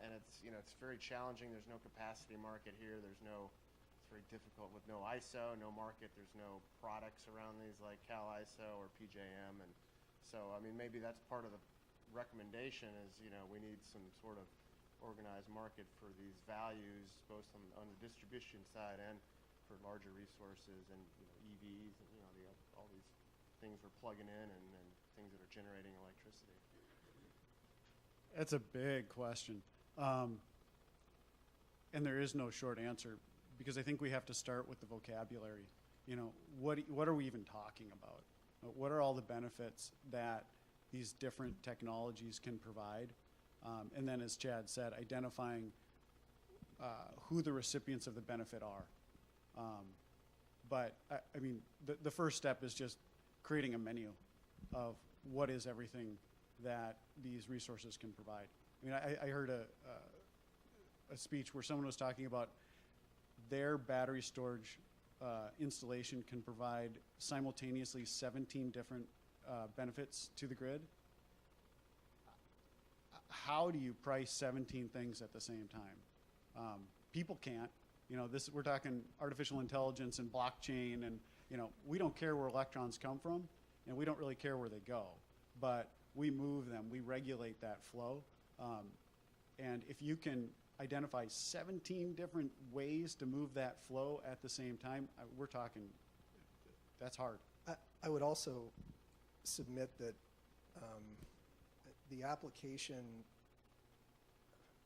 And it's very challenging. There's no capacity market here. It's very difficult with no ISO, no market. There's no products around these like Cal ISO or PJM. And so, maybe that's part of the recommendation is, we need some sort of organized market for these values, both on the distribution side and for larger resources and EVs and all these things we're plugging in and things that are generating electricity. That's a big question. And there is no short answer because I think we have to start with the vocabulary. What are we even talking about? What are all the benefits that these different technologies can provide? And then, as Chad said, identifying who the recipients of the benefit are. But I mean, the first step is just creating a menu of what is everything that these resources can provide. I mean, I heard a speech where someone was talking about their battery storage installation can provide simultaneously 17 different benefits to the grid. How do you price 17 things at the same time? People can't. We're talking artificial intelligence and blockchain, and we don't care where electrons come from, and we don't really care where they go, but we move them, we regulate that flow, and if you can identify 17 different ways to move that flow at the same time, we're talking, that's hard. I would also submit that the application,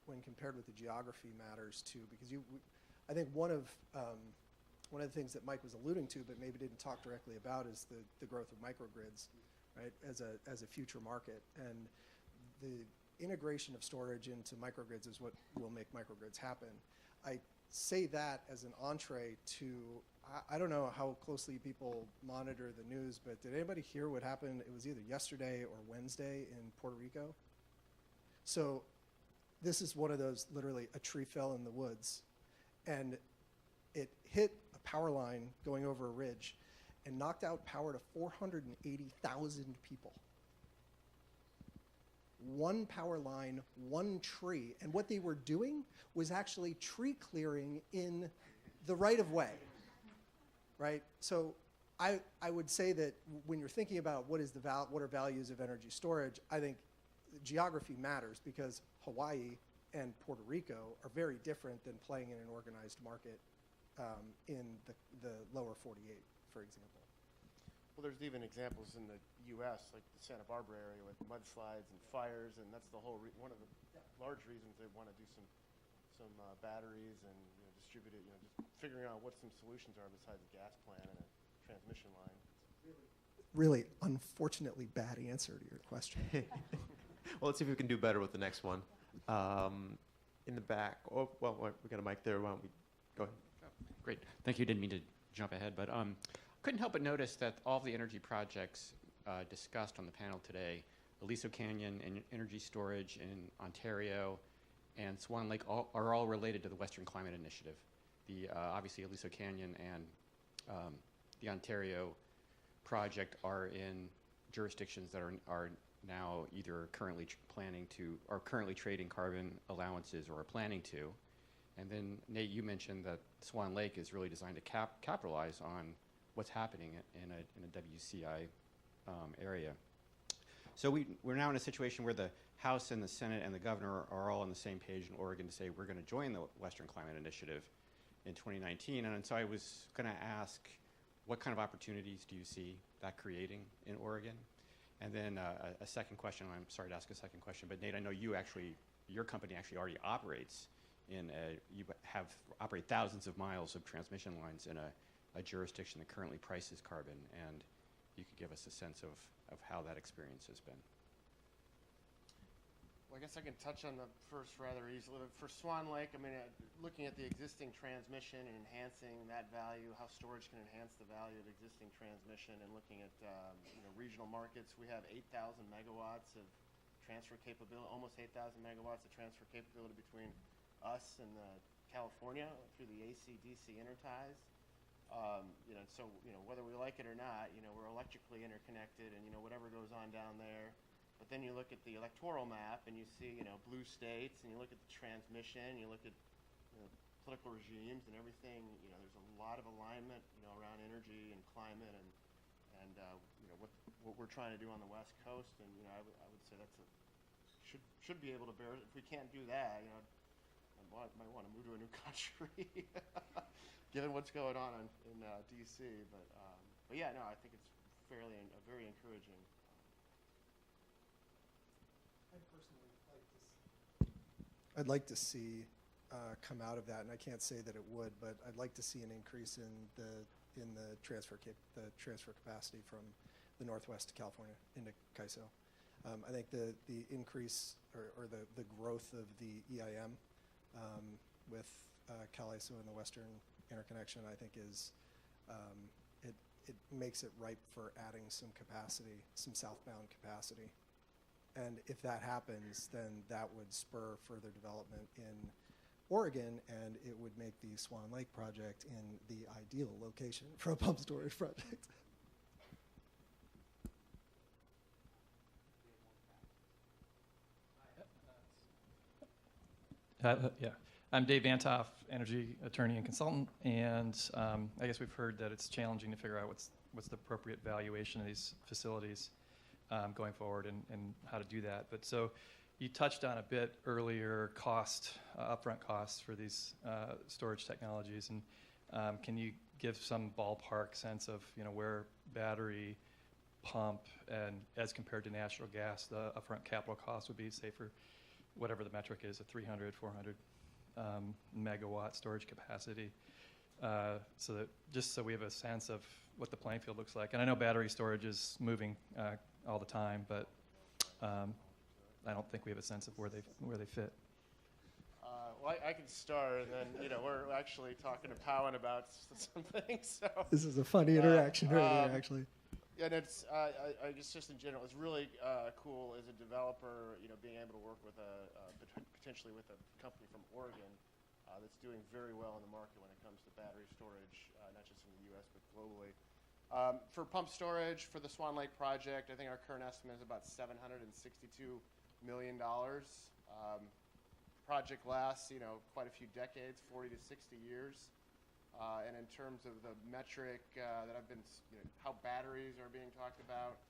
when compared with the geography, matters too, because I think one of the things that Mike was alluding to, but maybe didn't talk directly about, is the growth of microgrids, right, as a future market, and the integration of storage into microgrids is what will make microgrids happen. I say that as an entree to, I don't know how closely people monitor the news, but did anybody hear what happened? It was either yesterday or Wednesday in Puerto Rico. So this is one of those, literally, a tree fell in the woods, and it hit a power line going over a ridge and knocked out power to 480,000 people. One power line, one tree. And what they were doing was actually tree clearing in the right of way, right? So I would say that when you're thinking about what are values of energy storage, I think geography matters, because Hawaii and Puerto Rico are very different than playing in an organized market in the lower 48, for example. Well, there's even examples in the U.S., like the Santa Barbara area, with mudslides and fires, and that's the whole one of the large reasons they want to do some batteries and distribute it. Just figuring out what some solutions are besides a gas plant and a transmission line. Really, unfortunately, bad answer to your question. Well, let's see if we can do better with the next one. In the back. Oh, well, we got a mic there. Why don't we go ahead? Great. Thank you. Didn't mean to jump ahead, but couldn't help but notice that all of the energy projects discussed on the panel today, Aliso Canyon and energy storage in Ontario and Swan Lake, are all related to the Western Climate Initiative. Obviously, Aliso Canyon and the Ontario project are in jurisdictions that are now either currently currently trading carbon allowances or are planning to. And then, Nate, you mentioned that Swan Lake is really designed to capitalize on what's happening in a WCI area. So we're now in a situation where the House and the Senate and the governor are all on the same page in Oregon to say we're going to join the Western Climate Initiative in 2019. And so I was going to ask, what kind of opportunities do you see that creating in Oregon? And then a second question, I'm sorry to ask a second question, but Nate, I know your company actually already operates operate thousands of miles of transmission lines in a jurisdiction that currently prices carbon, and you could give us a sense of how that experience has been. Well, I guess I can touch on the first rather easily. For Swan Lake, I mean, looking at the existing transmission and enhancing that value, how storage can enhance the value of existing transmission, and looking at regional markets, we have 8,000 megawatts of transfer capability, almost 8,000 megawatts of transfer capability between us and California through the AC/DC interties. So whether we like it or not, we're electrically interconnected, and whatever goes on down there. But then you look at the electoral map and you see blue states, and you look at the transmission, you look at political regimes and everything. There's a lot of alignment around energy and climate and what we're trying to do on the West Coast, and I would say that's a should be able to bear it. If we can't do that, I might want to move to a new country, given what's going on in D.C. But yeah, no, I think it's very encouraging. I'd like to see come out of that, and I can't say that it would, but I'd like to see an increase in the transfer capacity from the Northwest to California into CAISO. I think the increase or the growth of the EIM with CAISO and the Western interconnection, I think is it makes it ripe for adding some capacity, some southbound capacity. And if that happens, then that would spur further development in Oregon, and it would make the Swan Lake project in the ideal location for a pump storage project. Yeah, I'm Dave Vantoff, energy attorney and consultant, and I guess we've heard that it's challenging to figure out what's the appropriate valuation of these facilities going forward and how to do that. But so you touched on a bit earlier upfront costs for these storage technologies, and can you give some ballpark sense of where battery, pump, and as compared to natural gas, the upfront capital cost would be, say, for whatever the metric is, a 300, 400 megawatt storage capacity, so that just so we have a sense of what the playing field looks like. And I know battery storage is moving all the time, but I don't think we have a sense of where they fit. Well, I can start, and then we're actually talking to Powen about some things. So This is a funny interaction right here, actually. and it's I guess just in general, it's really cool as a developer, being able to work with potentially with a company from Oregon that's doing very well in the market when it comes to battery storage, not just in the U.S. but globally. For pump storage for the Swan Lake project, I think our current estimate is about $762 million. Project lasts, quite a few decades, 40 to 60 years. And in terms of the metric that I've been, how batteries are being talked about,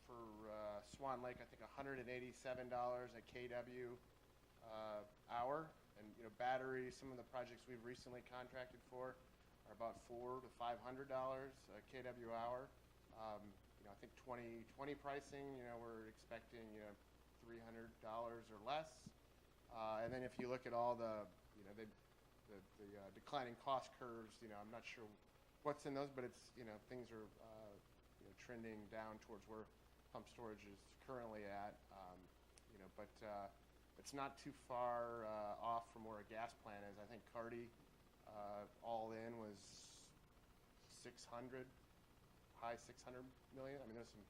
for Swan Lake, I think $187 a kW hour. And batteries, some of the projects we've recently contracted for are about $400 to $500 a kW hour. I think 2020 pricing, we're expecting $300 or less. And then if you look at all the declining cost curves, I'm not sure what's in those, but it's things are trending down towards where pump storage is currently at. But it's not too far off from where a gas plant is. I think Carty all in was 600, high 600 million. I mean, there's some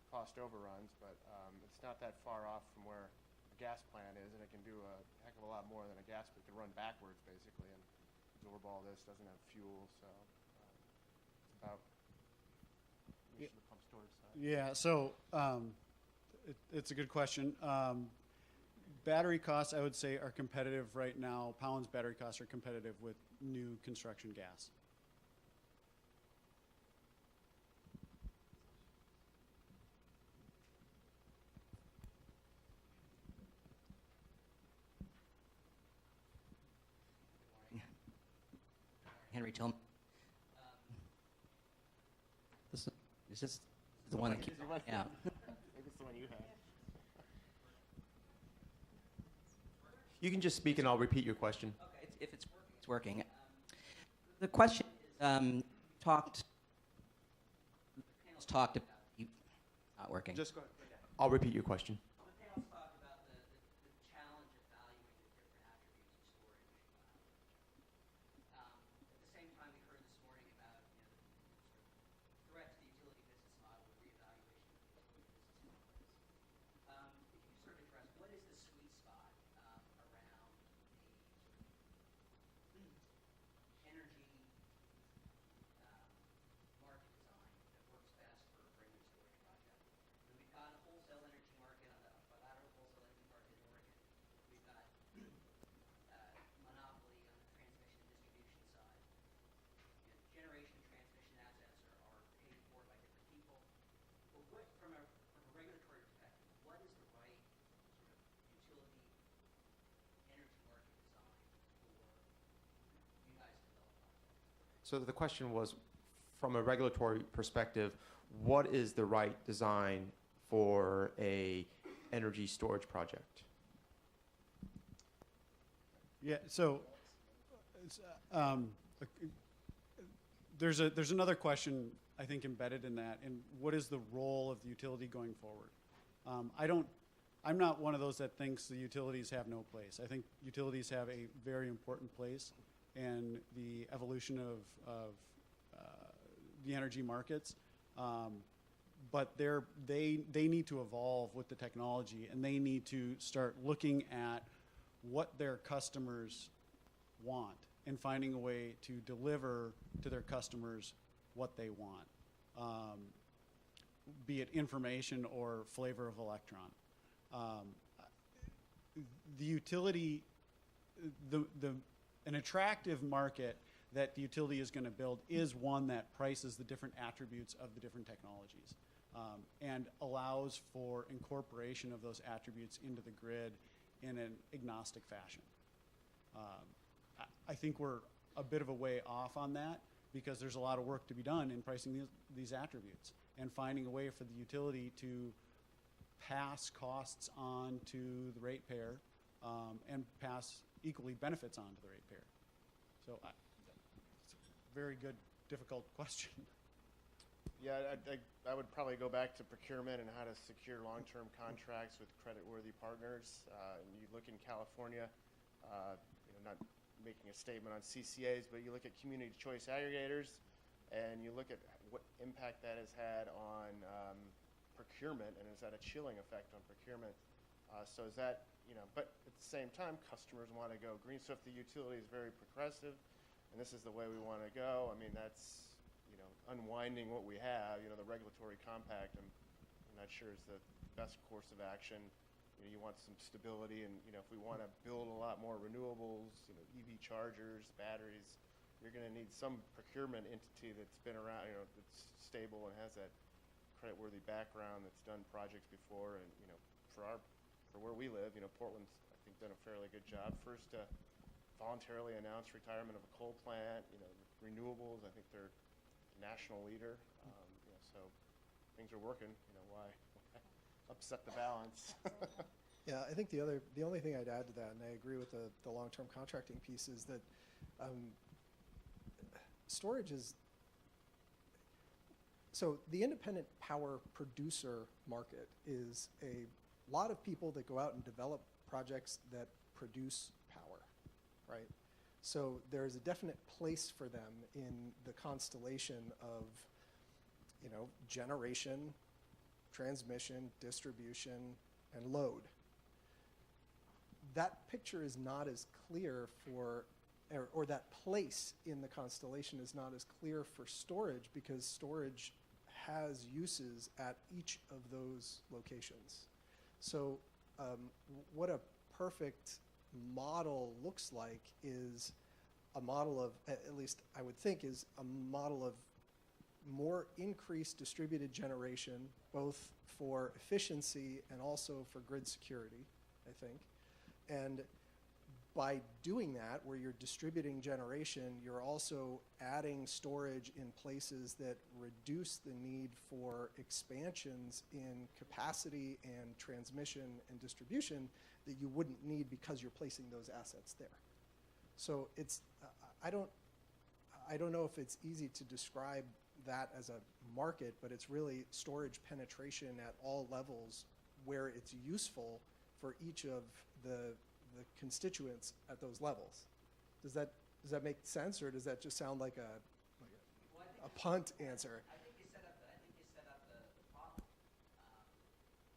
cost overruns, but it's not that far off from where a gas plant is, and it can do a heck of a lot more than a gas plant. It can run backwards, basically, and absorb all this, doesn't have fuel, so it's about the pump storage side. Yeah, so it's a good question. Battery costs, I would say, are competitive right now. Powen's battery costs are competitive with new construction gas. Henry Tillman. Is this the one? Yeah. Maybe it's the one you have. You can just speak and I'll repeat your question. Okay, if it's working, it's working. The question is, the panel's talked about you not working. Just go ahead. I'll repeat your question. The panel's talked about the challenge of valuing the different attributes of storage. At the same time, we heard this morning about the threat to the utility business model, the reevaluation of the utility business model. If you sort of address what is the sweet spot around the energy market design that works best for a bringing storage project. And we've got a wholesale energy market on So the question was, from a regulatory perspective, what is the right design for a energy storage project? Yeah, so there's another question I think embedded in that, and what is the role of the utility going forward? I'm not one of those that thinks the utilities have no place. I think utilities have a very important place in the evolution of the energy markets, but they need to evolve with the technology, and they need to start looking at what their customers want and finding a way to deliver to their customers what they want, be it information or flavor of electron. The utility, an attractive market that the utility is going to build is one that prices the different attributes of the different technologies, and allows for incorporation of those attributes into the grid in an agnostic fashion. I think we're a bit of a way off on that because there's a lot of work to be done in pricing these attributes and finding a way for the utility to pass costs on to the ratepayer, and pass equally benefits on to the ratepayer. So it's a very good, difficult question. Yeah, I would probably go back to procurement and how to secure long-term contracts with creditworthy partners. And you look in California, not making a statement on CCAs, but you look at community choice aggregators, and you look at what impact that has had on procurement, and has had a chilling effect on procurement. So is that, but at the same time, customers want to go green. So if the utility is very progressive, and this is the way we want to go, I mean, that's, unwinding what we have, the regulatory compact, I'm not sure is the best course of action. You want some stability, and, if we want to build a lot more renewables, EV chargers, batteries, you're going to need some procurement entity that's been around, that's stable and has that creditworthy background, that's done projects before. And, for where we live, Portland's, I think, done a fairly good job. First, voluntarily announced retirement of a coal plant. Renewables, I think they're national leader. So things are working. Why upset the balance? Yeah, I think the only thing I'd add to that, and I agree with the long-term contracting piece, is that storage is, so the independent power producer market is a lot of people that go out and develop projects that produce power, right? So there's a definite place for them in the constellation of, generation, transmission, distribution, and load. That picture is not as clear for, or that place in the constellation is not as clear for storage, because storage has uses at each of those locations. So what a perfect model looks like is a model of, at least I would think, is a model of more increased distributed generation, both for efficiency and also for grid security, I think. And by doing that, where you're distributing generation, you're also adding storage in places that reduce the need for expansions in capacity and transmission and distribution that you wouldn't need because you're placing those assets there. So it's, I don't know if it's easy to describe that as a market, but it's really storage penetration at all levels where it's useful for each of the constituents at those levels. Does that make sense, or does that just sound like a punt answer? I think you set up the problem.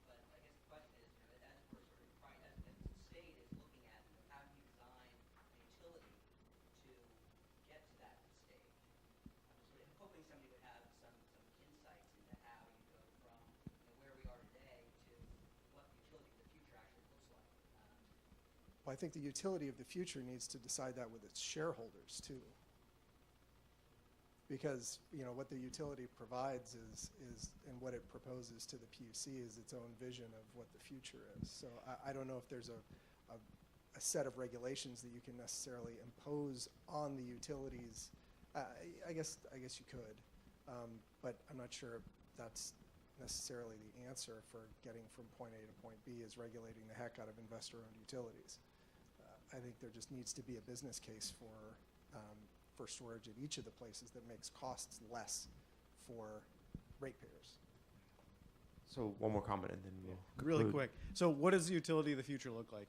But I guess the question is, as we're sort of trying, as the state is looking at, how do you design a utility to get to that stage? I'm sort of hoping somebody would have some insights into how you go from where we are today to what the utility of the future actually looks like. Well, I think the utility of the future needs to decide that with its shareholders too. Because what the utility provides is and what it proposes to the PUC is its own vision of what the future is. So I don't know if there's a set of regulations that you can necessarily impose on the utilities I guess you could, but I'm not sure that's necessarily the answer for getting from point A to point B is regulating the heck out of investor-owned utilities. I think there just needs to be a business case for storage at each of the places that makes costs less for ratepayers. So one more comment and then we'll Really conclude. quick. So what does the utility of the future look like?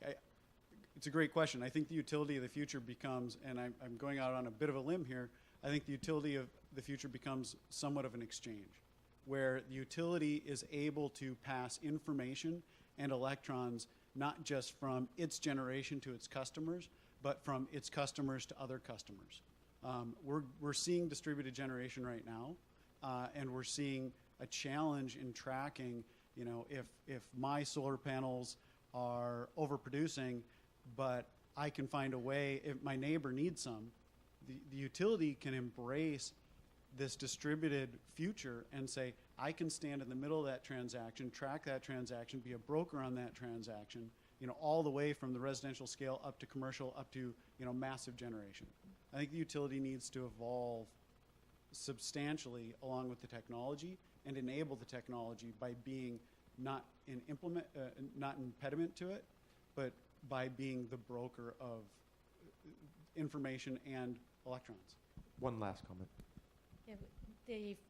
It's a great question. I think the utility of the future becomes, and I'm going out on a bit of a limb here, I think the utility of the future becomes somewhat of an exchange, where the utility is able to pass information and electrons not just from its generation to its customers, but from its customers to other customers. We're seeing distributed generation right now, and we're seeing a challenge in tracking, if my solar panels are overproducing, but I can find a way, if my neighbor needs some, the utility can embrace this distributed future and say, I can stand in the middle of that transaction, track that transaction, be a broker on that transaction, all the way from the residential scale up to commercial, up to, massive generation. I think the utility needs to evolve substantially along with the technology and enable the technology by being not impediment to it, but by being the broker of information and electrons. One last comment. Yeah,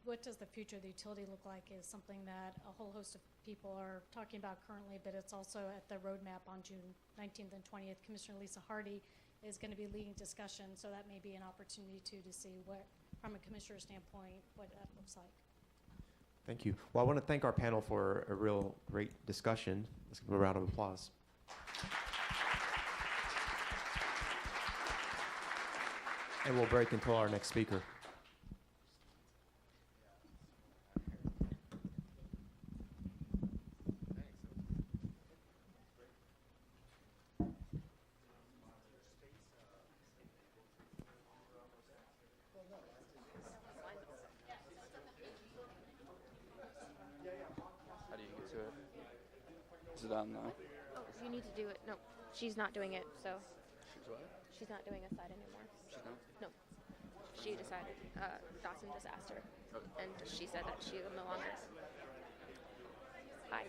what does the future of the utility look like is something that a whole host of people are talking about currently, but it's also at the roadmap on June 19th and 20th. Commissioner Lisa Hardy is going to be leading discussion, so that may be an opportunity to see what, from a commissioner standpoint, what that looks like. Thank you. Well, I want to thank our panel for a real great discussion. Let's give a round of applause. And we'll break until our next speaker. How do you get to it? Is it on now? Oh, you need to do it. No, she's not doing it, so She's what? she's not doing a side anymore. She's not? No, she decided. Dawson just asked her, Okay. and she said that she will no longer. Hi.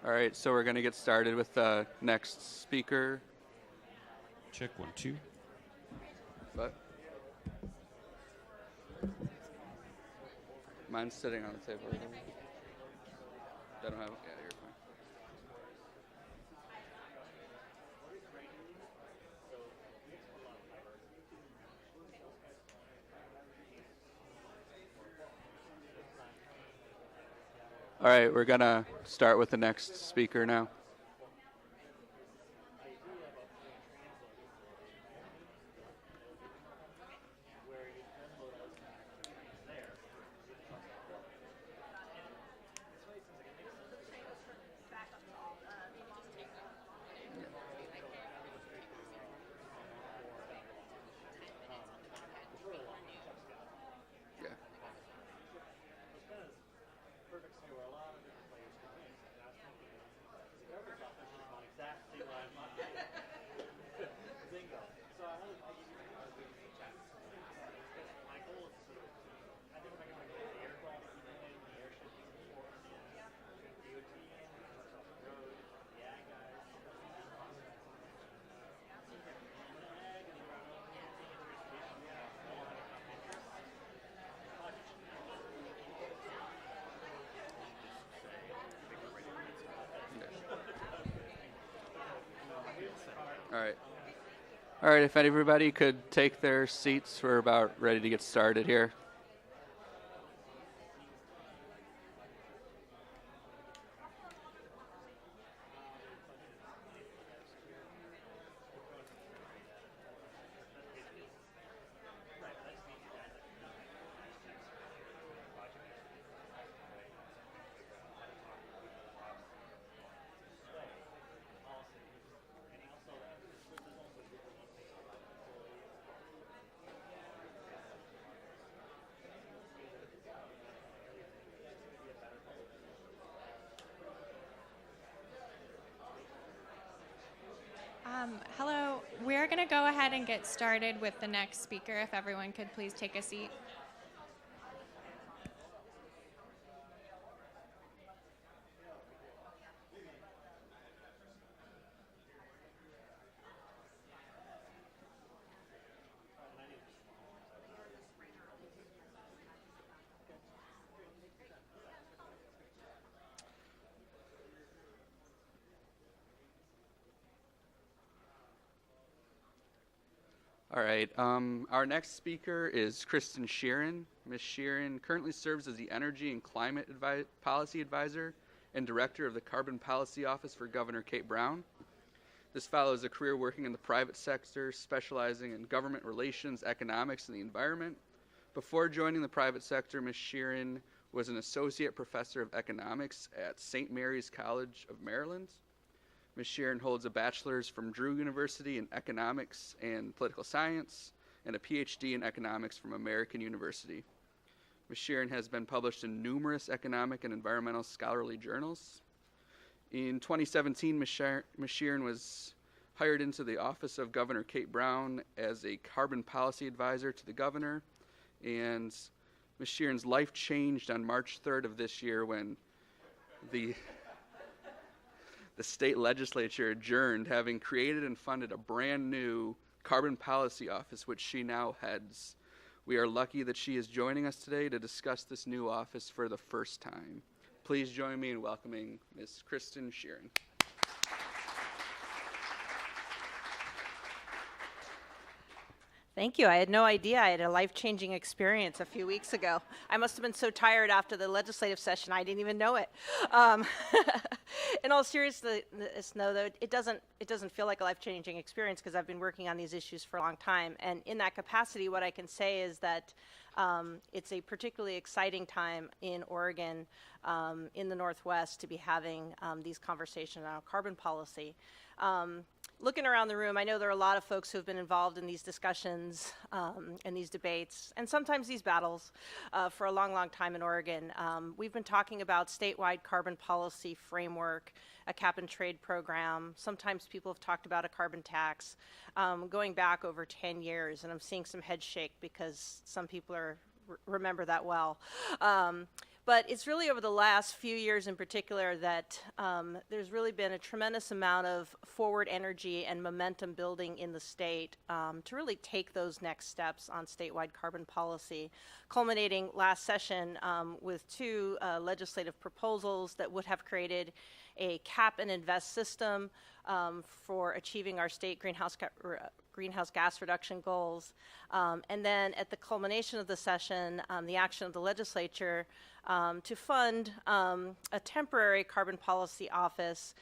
All right, so we're going to get started with the next speaker. Check 1, 2. What? Mine's sitting on the table. I don't have. Yeah, you're fine. All right, we're going to start with the next speaker now. Yeah. All right, if everybody could take their seats, we're about ready to get started here. Hello, we're going to go ahead and get started with the next speaker. If everyone could please take a seat. All right, our next speaker is Kristen Sheeran. Ms. Sheeran currently serves as the Energy and Climate Policy Advisor and Director of the Carbon Policy Office for Governor Kate Brown. This follows a career working in the private sector, specializing in government relations, economics, and the environment. Before joining the private sector, Ms. Sheeran was an associate professor of economics at St. Mary's College of Maryland. Ms. Sheeran holds a bachelor's from Drew University in economics and political science and a PhD in economics from American University. Ms. Sheeran has been published in numerous economic and environmental scholarly journals. In 2017, Ms. Sheeran was hired into the office of Governor Kate Brown as a carbon policy advisor to the governor, and Ms. Sheeran's life changed on March 3rd of this year when the state legislature adjourned, having created and funded a brand new carbon policy office, which she now heads. We are lucky that she is joining us today to discuss this new office for the first time. Please join me in welcoming Ms. Kristen Sheeran. Thank you. I had no idea I had a life-changing experience a few weeks ago. I must have been so tired after the legislative session, I didn't even know it. In all seriousness, though, it doesn't feel like a life-changing experience because I've been working on these issues for a long time. And in that capacity, what I can say is that it's a particularly exciting time in Oregon, in the Northwest, to be having these conversations around carbon policy. Looking around the room, I know there are a lot of folks who have been involved in these discussions and these debates, and sometimes these battles for a long, long time in Oregon. We've been talking about statewide carbon policy framework, a cap and trade program. Sometimes people have talked about a carbon tax going back over 10 years, and I'm seeing some head shake because some people remember that well. But it's really over the last few years in particular that there's really been a tremendous amount of forward energy and momentum building in the state to really take those next steps on statewide carbon policy, culminating last session with two legislative proposals that would have created a cap and invest system for achieving our state greenhouse gas reduction goals. And then at the culmination of the session, the action of the legislature to fund a temporary carbon policy office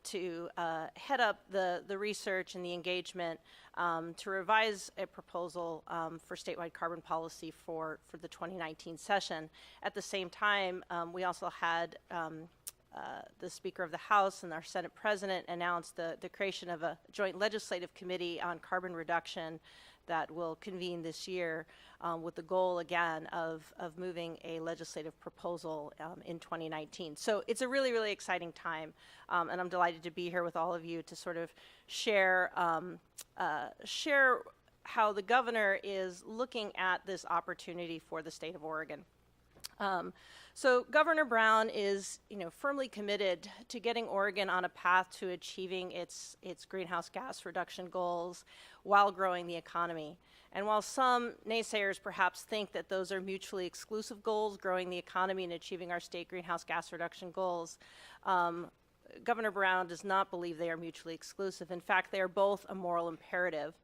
to head up the research and the engagement to revise a proposal for statewide carbon policy for the 2019 session. At the same time, we also had the Speaker of the House and our Senate President announced the creation of a joint legislative committee on carbon reduction that will convene this year with the goal, again, of moving a legislative proposal in 2019. So it's a really, really exciting time, and I'm delighted to be here with all of you to sort of share how the governor is looking at this opportunity for the state of Oregon. So Governor Brown is, firmly committed to getting Oregon on a path to achieving its greenhouse gas reduction goals while growing the economy. And while some naysayers perhaps think that those are mutually exclusive goals, growing the economy and achieving our state greenhouse gas reduction goals, Governor Brown does not believe they are mutually exclusive. In fact, they are both a moral imperative.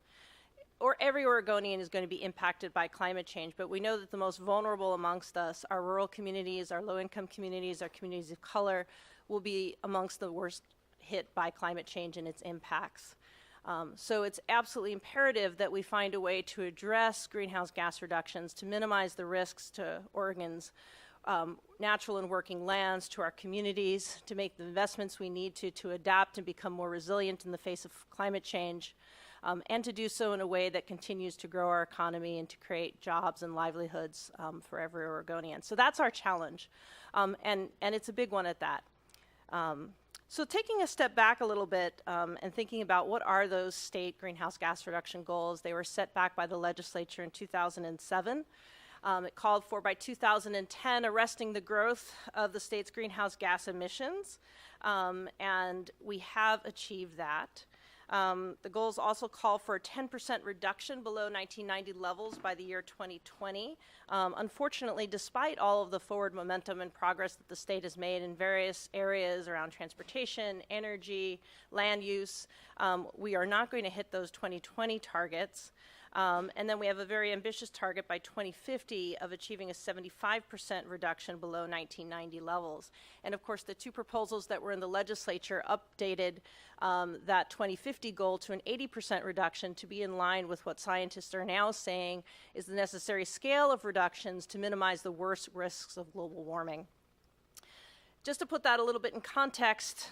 or every Oregonian is going to be impacted by climate change, but we know that the most vulnerable amongst us, our rural communities, our low-income communities, our communities of color, will be amongst the worst hit by climate change and its impacts. So it's absolutely imperative that we find a way to address greenhouse gas reductions, to minimize the risks to Oregon's natural and working lands, to our communities, to make the investments we need to adapt and become more resilient in the face of climate change, and to do so in a way that continues to grow our economy and to create jobs and livelihoods for every Oregonian. So that's our challenge, and it's a big one at that. So taking a step back a little bit and thinking about what are those state greenhouse gas reduction goals, they were set back by the legislature in 2007. It called for, by 2010, arresting the growth of the state's greenhouse gas emissions, and we have achieved that. The goals also call for a 10% reduction below 1990 levels by the year 2020. Unfortunately, despite all of the forward momentum and progress that the state has made in various areas around transportation, energy, land use, we are not going to hit those 2020 targets. And then we have a very ambitious target by 2050 of achieving a 75% reduction below 1990 levels. And of course, the two proposals that were in the legislature updated that 2050 goal to an 80% reduction to be in line with what scientists are now saying is the necessary scale of reductions to minimize the worst risks of global warming. Just to put that a little bit in context,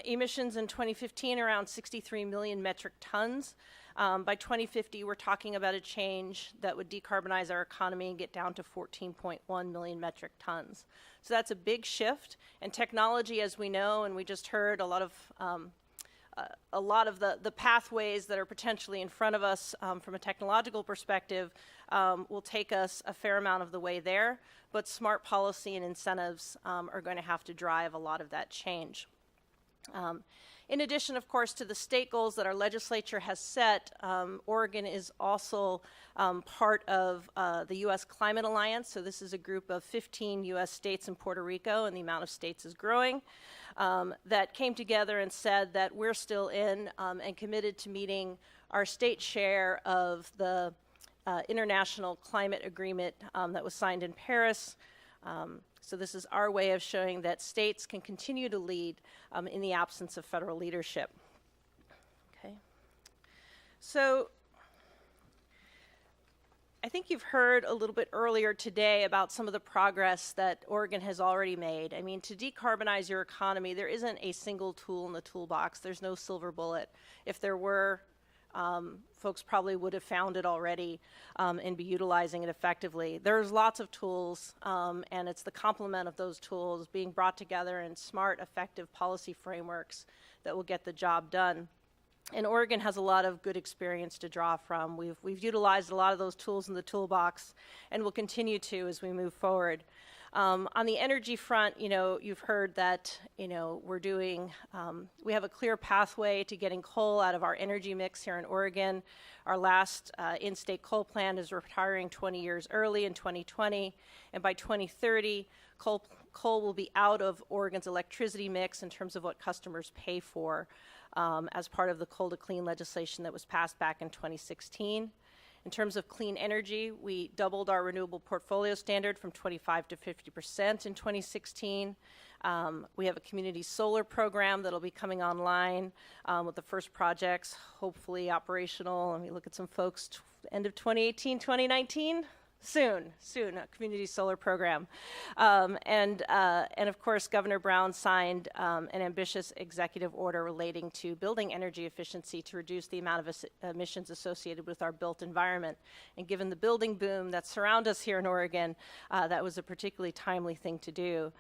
emissions in 2015 are around 63 million metric tons. By 2050, we're talking about a change that would decarbonize our economy and get down to 14.1 million metric tons. So that's a big shift. And technology, as we know, and we just heard a lot of the pathways that are potentially in front of us from a technological perspective will take us a fair amount of the way there. But smart policy and incentives are going to have to drive a lot of that change. In addition, of course, to the state goals that our legislature has set, Oregon is also part of the U.S. Climate Alliance. So this is a group of 15 U.S. states and Puerto Rico, and the amount of states is growing, that came together and said that we're still in and committed to meeting our state share of the international climate agreement that was signed in Paris. So this is our way of showing that states can continue to lead in the absence of federal leadership. Okay. So I think you've heard a little bit earlier today about some of the progress that Oregon has already made. I mean, to decarbonize your economy, there isn't a single tool in the toolbox. There's no silver bullet. If there were, folks probably would have found it already and be utilizing it effectively. There's lots of tools, and it's the complement of those tools being brought together in smart, effective policy frameworks that will get the job done. And Oregon has a lot of good experience to draw from. We've utilized a lot of those tools in the toolbox and will continue to as we move forward. On the energy front, you've heard that, we're doing, we have a clear pathway to getting coal out of our energy mix here in Oregon. Our last in-state coal plant is retiring 20 years early in 2020, and by 2030, coal will be out of Oregon's electricity mix in terms of what customers pay for as part of the Coal to Clean legislation that was passed back in 2016. In terms of clean energy, we doubled our renewable portfolio standard from 25 to 50% in 2016. We have a community solar program that'll be coming online with the first projects hopefully operational. Let me look at some folks, end of 2018, 2019. Soon, a community solar program. And of course, Governor Brown signed an ambitious executive order relating to building energy efficiency to reduce the amount of emissions associated with our built environment. And given the building boom that surrounds us here in Oregon, that was a particularly timely thing to do.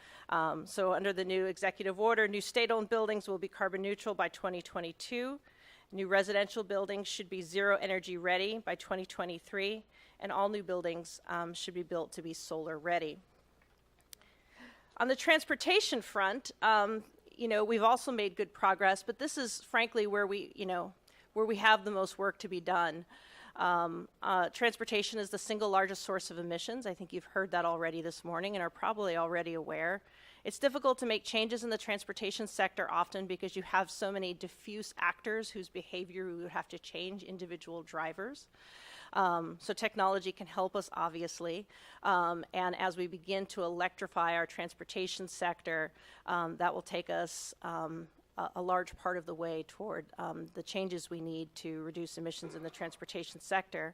So under the new executive order, new state-owned buildings will be carbon neutral by 2022. New residential buildings should be zero energy ready by 2023. And all new buildings should be built to be solar ready. On the transportation front, we've also made good progress, but this is frankly where we have the most work to be done. Transportation is the single largest source of emissions. I think you've heard that already this morning and are probably already aware. It's difficult to make changes in the transportation sector often because you have so many diffuse actors whose behavior we would have to change, individual drivers. So technology can help us, obviously. And as we begin to electrify our transportation sector, that will take us a large part of the way toward the changes we need to reduce emissions in the transportation sector.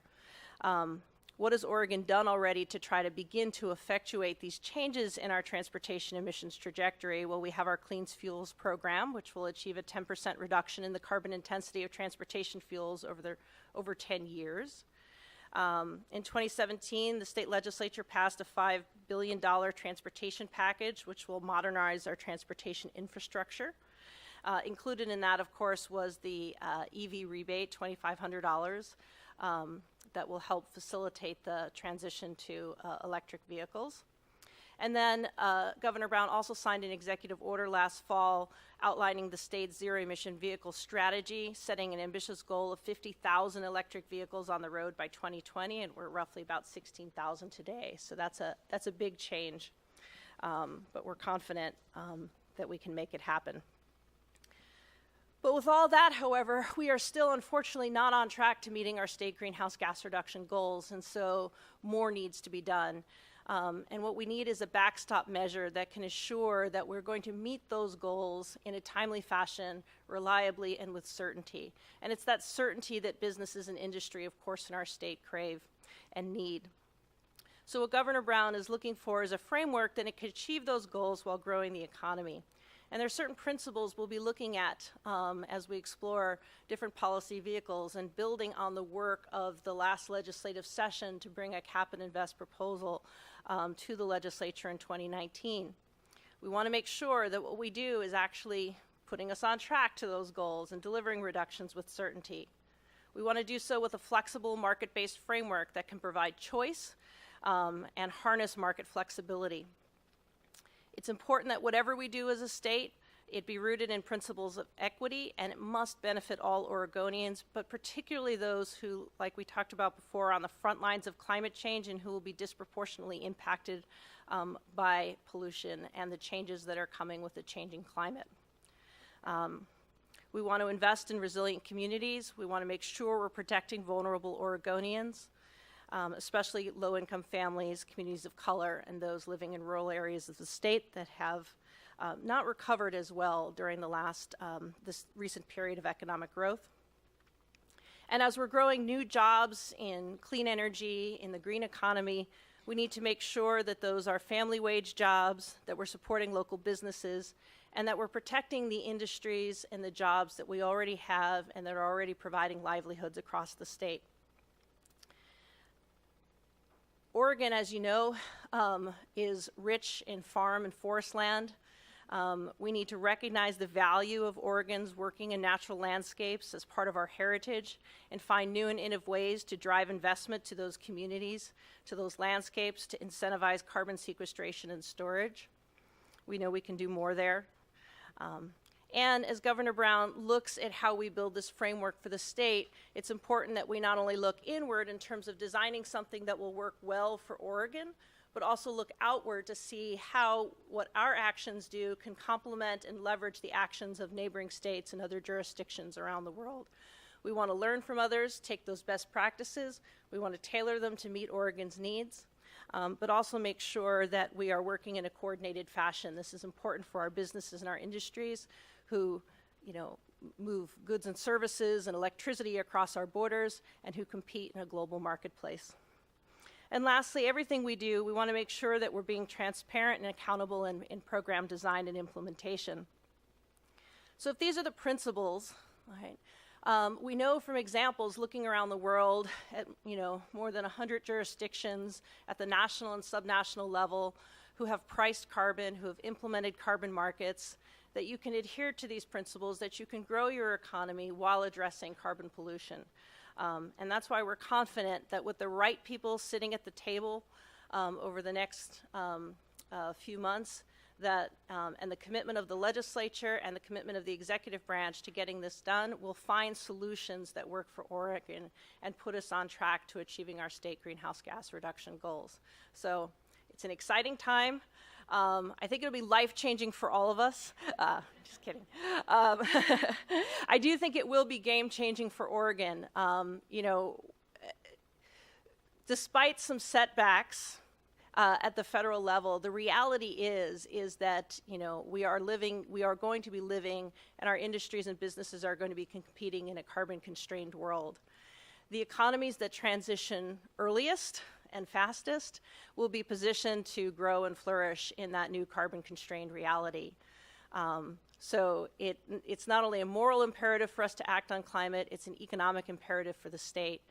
What has Oregon done already to try to begin to effectuate these changes in our transportation emissions trajectory? Well, we have our Clean Fuels program, which will achieve a 10% reduction in the carbon intensity of transportation fuels over 10 years. In 2017, the state legislature passed a $5 billion transportation package, which will modernize our transportation infrastructure. Included in that, of course, was the EV rebate, $2,500, that will help facilitate the transition to electric vehicles. And then Governor Brown also signed an executive order last fall outlining the state's zero-emission vehicle strategy, setting an ambitious goal of 50,000 electric vehicles on the road by 2020, and we're roughly about 16,000 today. So that's a big change, but we're confident that we can make it happen. But with all that, however, we are still unfortunately not on track to meeting our state greenhouse gas reduction goals, and so more needs to be done. And what we need is a backstop measure that can assure that we're going to meet those goals in a timely fashion, reliably, and with certainty. And it's that certainty that businesses and industry, of course, in our state crave and need. So what Governor Brown is looking for is a framework that it can achieve those goals while growing the economy. And there are certain principles we'll be looking at as we explore different policy vehicles and building on the work of the last legislative session to bring a cap and invest proposal to the legislature in 2019. We want to make sure that what we do is actually putting us on track to those goals and delivering reductions with certainty. We want to do so with a flexible market-based framework that can provide choice and harness market flexibility. It's important that whatever we do as a state, it be rooted in principles of equity, and it must benefit all Oregonians, but particularly those who, like we talked about before, are on the front lines of climate change and who will be disproportionately impacted by pollution and the changes that are coming with the changing climate. We want to invest in resilient communities. We want to make sure we're protecting vulnerable Oregonians. Especially low-income families, communities of color, and those living in rural areas of the state that have not recovered as well during this recent period of economic growth. And as we're growing new jobs in clean energy, in the green economy, we need to make sure that those are family wage jobs, that we're supporting local businesses, and that we're protecting the industries and the jobs that we already have and that are already providing livelihoods across the state. Oregon, as you know, is rich in farm and forest land. We need to recognize the value of Oregon's working in natural landscapes as part of our heritage and find new and innovative ways to drive investment to those communities, to those landscapes, to incentivize carbon sequestration and storage. We know we can do more there. And as Governor Brown looks at how we build this framework for the state, it's important that we not only look inward in terms of designing something that will work well for Oregon, but also look outward to see how what our actions do can complement and leverage the actions of neighboring states and other jurisdictions around the world. We want to learn from others, take those best practices. We want to tailor them to meet Oregon's needs, but also make sure that we are working in a coordinated fashion. This is important for our businesses and our industries who, move goods and services and electricity across our borders and who compete in a global marketplace. And lastly, everything we do, we want to make sure that we're being transparent and accountable in program design and implementation. So if these are the principles, we know from examples looking around the world at more than 100 jurisdictions at the national and subnational level who have priced carbon, who have implemented carbon markets, that you can adhere to these principles, that you can grow your economy while addressing carbon pollution. And that's why we're confident that with the right people sitting at the table over the next few months, that, and the commitment of the legislature and the commitment of the executive branch to getting this done, we'll find solutions that work for Oregon and put us on track to achieving our state greenhouse gas reduction goals. So it's an exciting time. I think it'll be life-changing for all of us. Just kidding. I do think it will be game-changing for Oregon. You know, despite some setbacks at the federal level, the reality is that, you know, we are going to be living, and our industries and businesses are going to be competing in a carbon-constrained world. The economies that transition earliest and fastest will be positioned to grow and flourish in that new carbon-constrained reality. So it's not only a moral imperative for us to act on climate, it's an economic imperative for the state.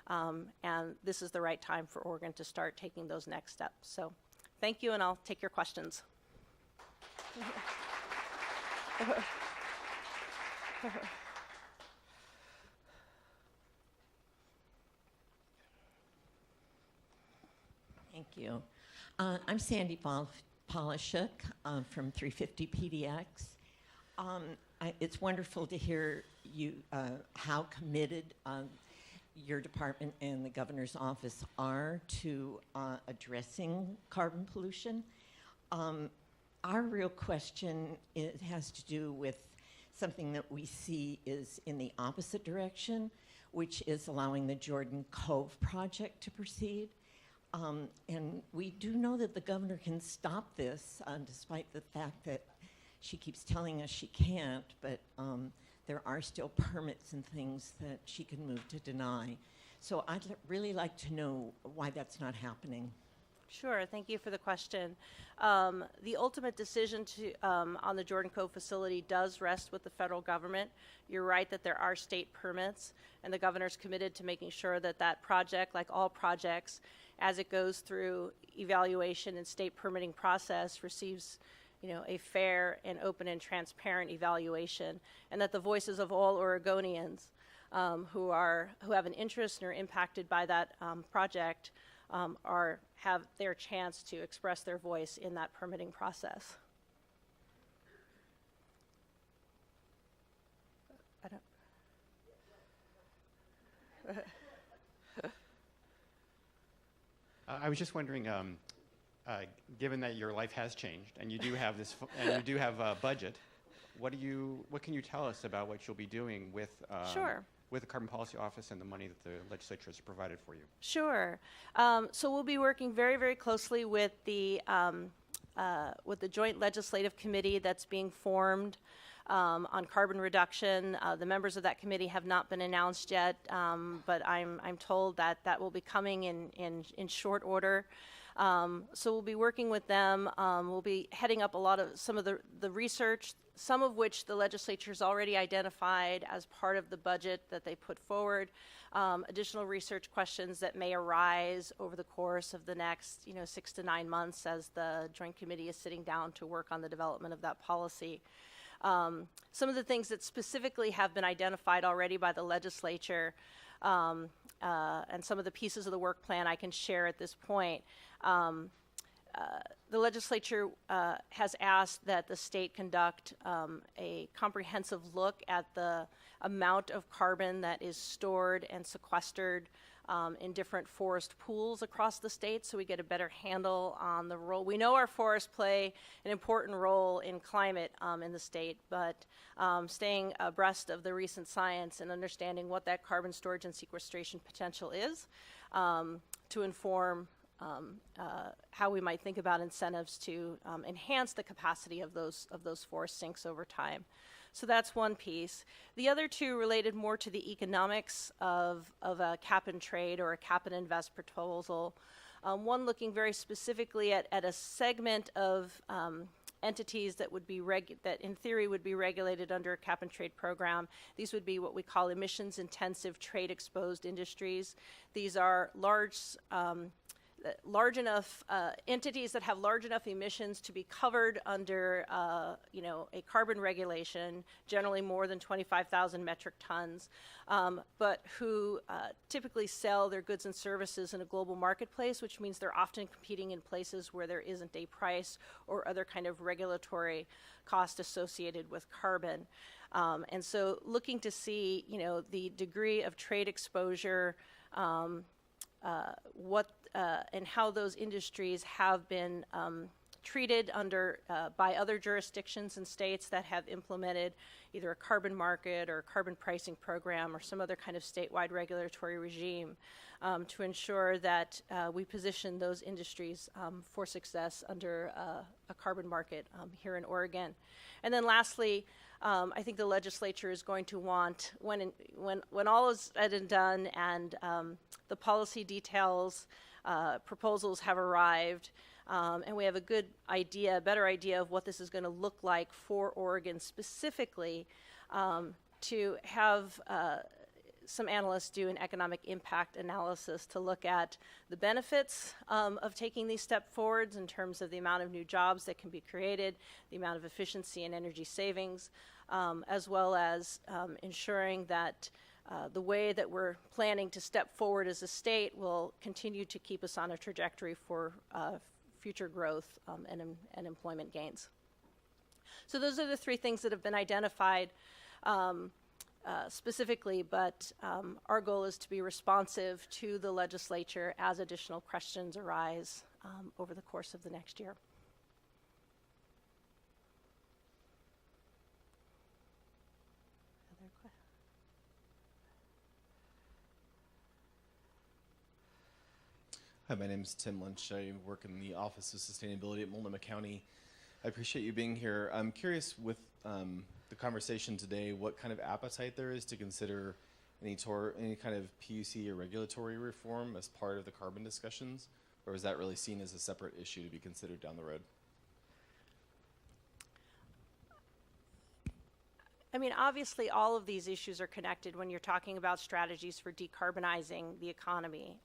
And this is the right time for Oregon to start taking those next steps. So thank you, and I'll take your questions. Thank you. I'm Sandy Polishuk from 350 PDX. It's wonderful to hear you how committed your department and the governor's office are to addressing carbon pollution. Our real question has to do with something that we see is in the opposite direction, which is allowing the Jordan Cove project to proceed. And we do know that the governor can stop this, despite the fact that she keeps telling us she can't, but there are still permits and things that she can move to deny. So I'd really like to know why that's not happening. Sure, thank you for the question. The ultimate decision on the Jordan Cove facility does rest with the federal government. You're right that there are state permits, and the governor's committed to making sure that that project, like all projects, as it goes through evaluation and state permitting process, receives, you know, a fair and open and transparent evaluation, and that the voices of all Oregonians who have an interest and are impacted by that project have their chance to express their voice in that permitting process. I was just wondering, given that your life has changed and you do have this, and you do have a budget, what can you tell us about what you'll be doing with Sure. with the Carbon Policy Office and the money that the legislature has provided for you? Sure. So we'll be working very, very closely with the Joint Legislative Committee that's being formed on carbon reduction. The members of that committee have not been announced yet, but I'm told that that will be coming in short order. So we'll be working with them. We'll be heading up some of the research, some of which the legislature's already identified as part of the budget that they put forward. Additional research questions that may arise over the course of the next 6 to 9 months as the Joint Committee is sitting down to work on the development of that policy. Some of the things that specifically have been identified already by the legislature and some of the pieces of the work plan I can share at this point. The legislature has asked that the state conduct a comprehensive look at the amount of carbon that is stored and sequestered in different forest pools across the state, so we get a better handle on the role. We know our forests play an important role in climate in the state, but staying abreast of the recent science and understanding what that carbon storage and sequestration potential is to inform how we might think about incentives to enhance the capacity of those forest sinks over time. So that's one piece. The other two related more to the economics of a cap and trade or a cap and invest proposal. One looking very specifically at a segment of entities that would be that in theory would be regulated under a cap and trade program. These would be what we call emissions intensive trade exposed industries. These are large large enough entities that have large enough emissions to be covered under a carbon regulation, generally more than 25,000 metric tons, but who typically sell their goods and services in a global marketplace, which means they're often competing in places where there isn't a price or other kind of regulatory cost associated with carbon. And so looking to see, the degree of trade exposure, and how those industries have been treated by other jurisdictions and states that have implemented either a carbon market or carbon pricing program or some other kind of statewide regulatory regime to ensure that we position those industries for success under a carbon market here in Oregon. And then lastly, I think the legislature is going to want, when all is said and done and the policy details, proposals have arrived, and we have a better idea of what this is going to look like for Oregon specifically, to have some analysts do an economic impact analysis to look at the benefits of taking these steps forwards in terms of the amount of new jobs that can be created, the amount of efficiency and energy savings, as well as ensuring that the way that we're planning to step forward as a state will continue to keep us on a trajectory for future growth and employment gains. So those are the three things that have been identified specifically, but our goal is to be responsive to the legislature as additional questions arise over the course of the next year. Other questions? Hi, my name is Tim Lynch. I work in the Office of Sustainability at Multnomah County. I appreciate you being here. I'm curious with the conversation today, what kind of appetite there is to consider any kind of PUC or regulatory reform as part of the carbon discussions, or is that really seen as a separate issue to be considered down the road? I mean, obviously, all of these issues are connected when you're talking about strategies for decarbonizing the economy.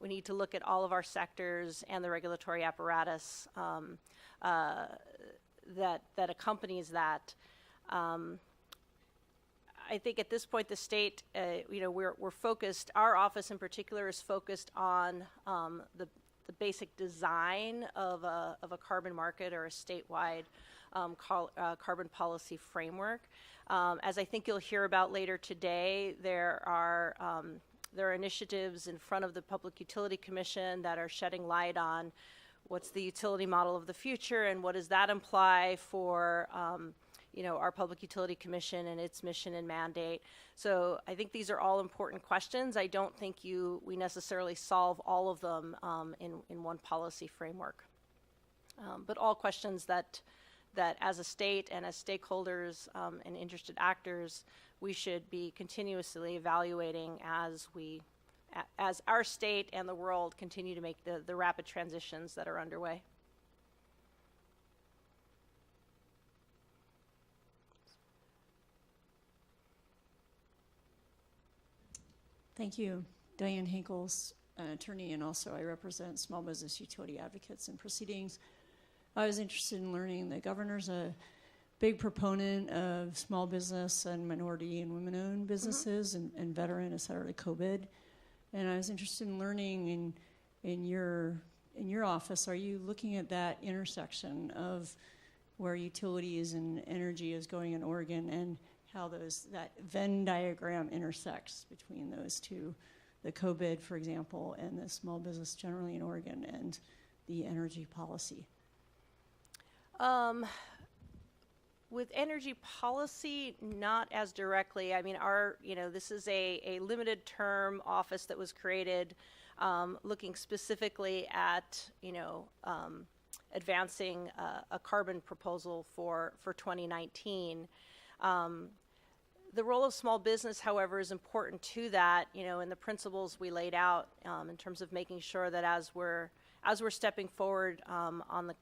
We need to look at all of our sectors and the regulatory apparatus that accompanies that. I think at this point, the state, we're focused. Our office in particular is focused on the basic design of a carbon market or a statewide carbon policy framework. As I think you'll hear about later today, there are initiatives in front of the Public Utility Commission that are shedding light on what's the utility model of the future and what does that imply for our Public Utility Commission and its mission and mandate. So I think these are all important questions. I don't think we necessarily solve all of them in one policy framework. But all questions that as a state and as stakeholders and interested actors, we should be continuously evaluating as our state and the world continue to make the rapid transitions that are underway. Thank you. Diane Hinkles, an attorney, and also I represent small business utility advocates in proceedings. I was interested in learning the governor's a big proponent of small business and minority and women-owned businesses and veteran, et cetera, COVID. And I was interested in learning in your office, are you looking at that intersection of where utilities and energy is going in Oregon and how that Venn diagram intersects between those two, the COVID, for example, and the small business generally in Oregon and the energy policy? With energy policy, not as directly. I mean, this is a limited term office that was created looking specifically at, advancing a carbon proposal for 2019. The role of small business, however, is important to that, in the principles we laid out in terms of making sure that as we're stepping forward on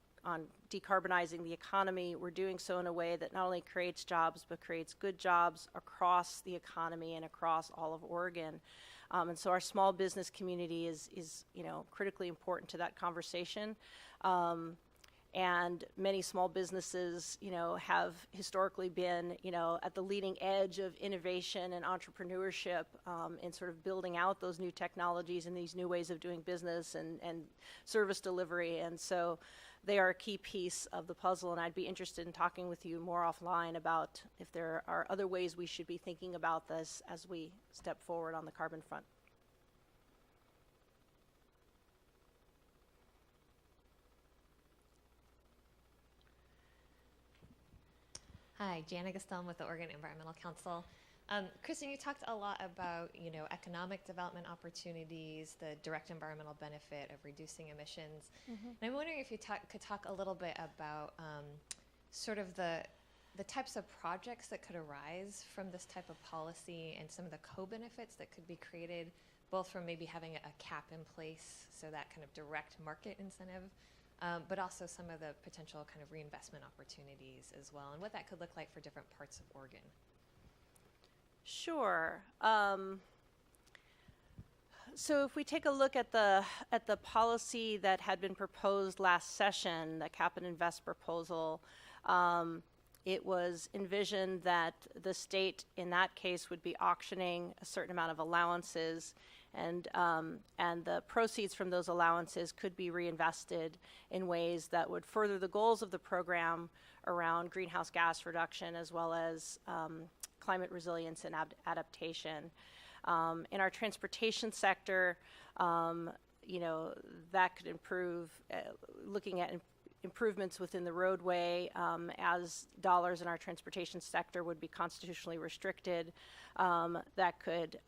decarbonizing the economy, we're doing so in a way that not only creates jobs, but creates good jobs across the economy and across all of Oregon. And so our small business community is critically important to that conversation. And many small businesses, have historically been, at the leading edge of innovation and entrepreneurship in sort of building out those new technologies and these new ways of doing business and service delivery. And so they are a key piece of the puzzle, and I'd be interested in talking with you more offline about if there are other ways we should be thinking about this as we step forward on the carbon front. Hi, Jana Gaston with the Oregon Environmental Council. Kristen, you talked a lot about, economic development opportunities, the direct environmental benefit of reducing emissions. And I'm wondering if you could talk a little bit about sort of the types of projects that could arise from this type of policy and some of the co-benefits that could be created, both from maybe having a cap in place, so that kind of direct market incentive, but also some of the potential kind of reinvestment opportunities as well, and what that could look like for different parts of Oregon. Sure. So if we take a look at the policy that had been proposed last session, the cap and invest proposal, it was envisioned that the state in that case would be auctioning a certain amount of allowances, and the proceeds from those allowances could be reinvested in ways that would further the goals of the program around greenhouse gas reduction as well as climate resilience and adaptation. In our transportation sector, that could improve, looking at improvements within the roadway as dollars in our transportation sector would be constitutionally restricted. That could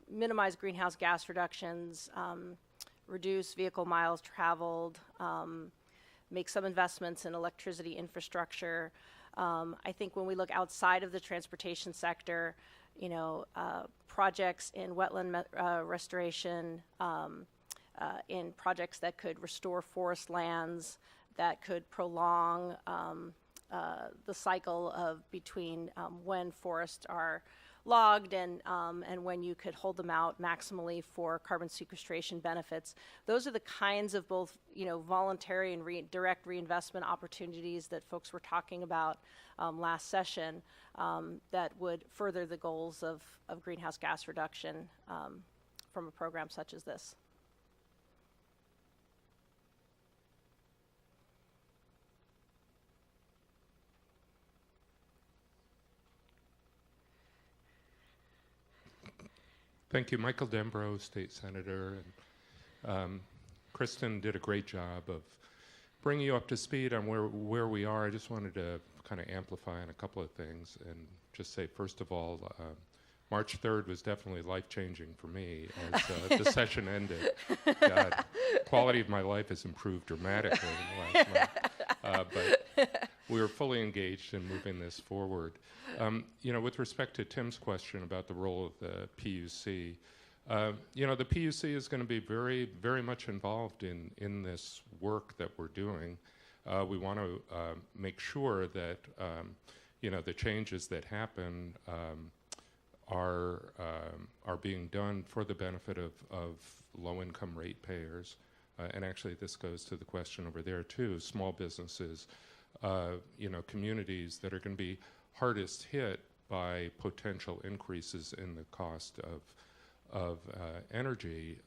minimize greenhouse gas reductions, reduce vehicle miles traveled, make some investments in electricity infrastructure. I think when we look outside of the transportation sector, projects in wetland restoration, in projects that could restore forest lands, that could prolong the cycle of between when forests are logged and when you could hold them out maximally for carbon sequestration benefits. Those are the kinds of both voluntary and direct reinvestment opportunities that folks were talking about last session that would further the goals of greenhouse gas reduction from a program such as this. Thank you, Michael Dembro, State Senator. And, Kristen did a great job of bringing you up to speed on where we are. I just wanted to kind of amplify on a couple of things and just say, first of all, March 3rd was definitely life-changing for me as the session ended. God, quality of my life has improved dramatically in the last month. But we were fully engaged in moving this forward. With respect to Tim's question about the role of the PUC, the PUC is going to be very, very much involved in this work that we're doing. We want to make sure that, the changes that happen are being done for the benefit of low-income ratepayers. And actually, this goes to the question over there, too. Small businesses, communities that are going to be hardest hit by potential increases in the cost of energy.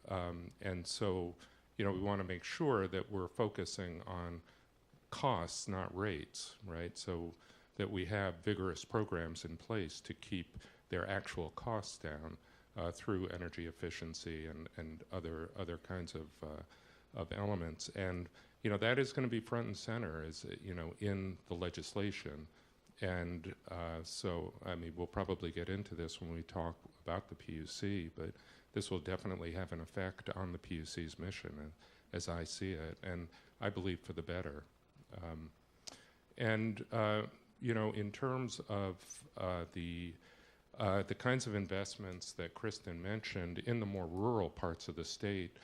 And so, we want to make sure that we're focusing on costs, not rates, right? So that we have vigorous programs in place to keep their actual costs down through energy efficiency and other kinds of elements. And that is going to be front and center, in the legislation. And so, we'll probably get into this when we talk about the PUC, but this will definitely have an effect on the PUC's mission, as I see it, and I believe for the better. In terms of the kinds of investments that Kristen mentioned in the more rural parts of the state,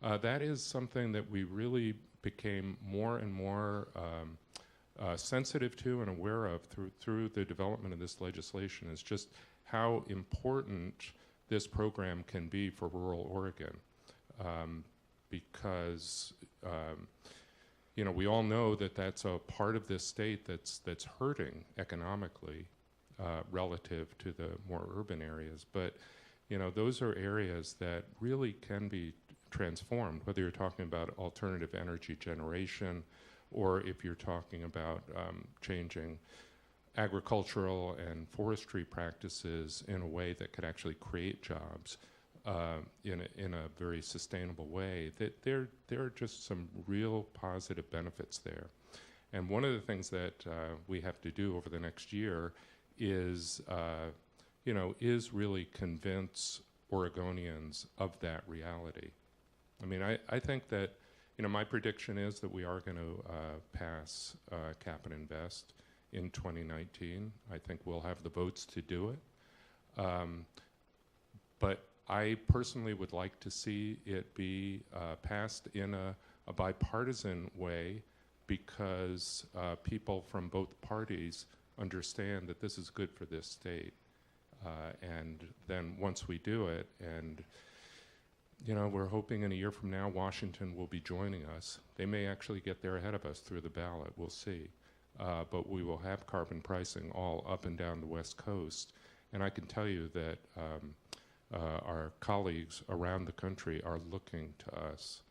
that is something that we really became more and more sensitive to and aware of through the development of this legislation, is just how important this program can be for rural Oregon, because we all know that that's a part of this state that's hurting economically relative to the more urban areas. But those are areas that really can be transformed, whether you're talking about alternative energy generation, or if you're talking about changing agricultural and forestry practices in a way that could actually create jobs in a very sustainable way. That there are just some real positive benefits there. And one of the things that we have to do over the next year is really convince Oregonians of that reality. I mean, I think that, my prediction is that we are going to pass Cap and Invest in 2019. I think we'll have the votes to do it. But I personally would like to see it be passed in a bipartisan way, because people from both parties understand that this is good for this state. And then once we do it, and we're hoping in a year from now Washington will be joining us. They may actually get there ahead of us through the ballot. We'll see. But we will have carbon pricing all up and down the West Coast. And I can tell you that our colleagues around the country are looking to us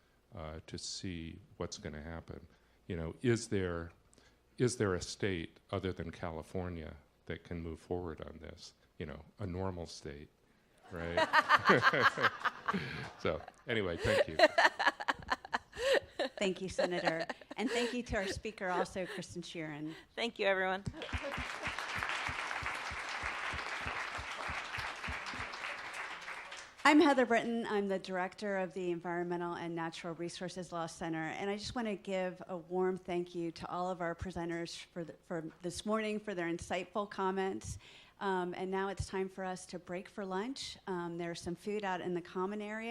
to see what's going to happen. Is there a state other than California that can move forward on this? A normal state, right? So anyway, thank you. Thank you, Senator. And thank you to our speaker also, Kristen Sheeran. Thank you, everyone. I'm Heather Britton. I'm the director of the Environmental and Natural Resources Law Center, and I just want to give a warm thank you to all of our presenters for this morning, for their insightful comments. And now it's time for us to break for lunch. There's some food out in the common area.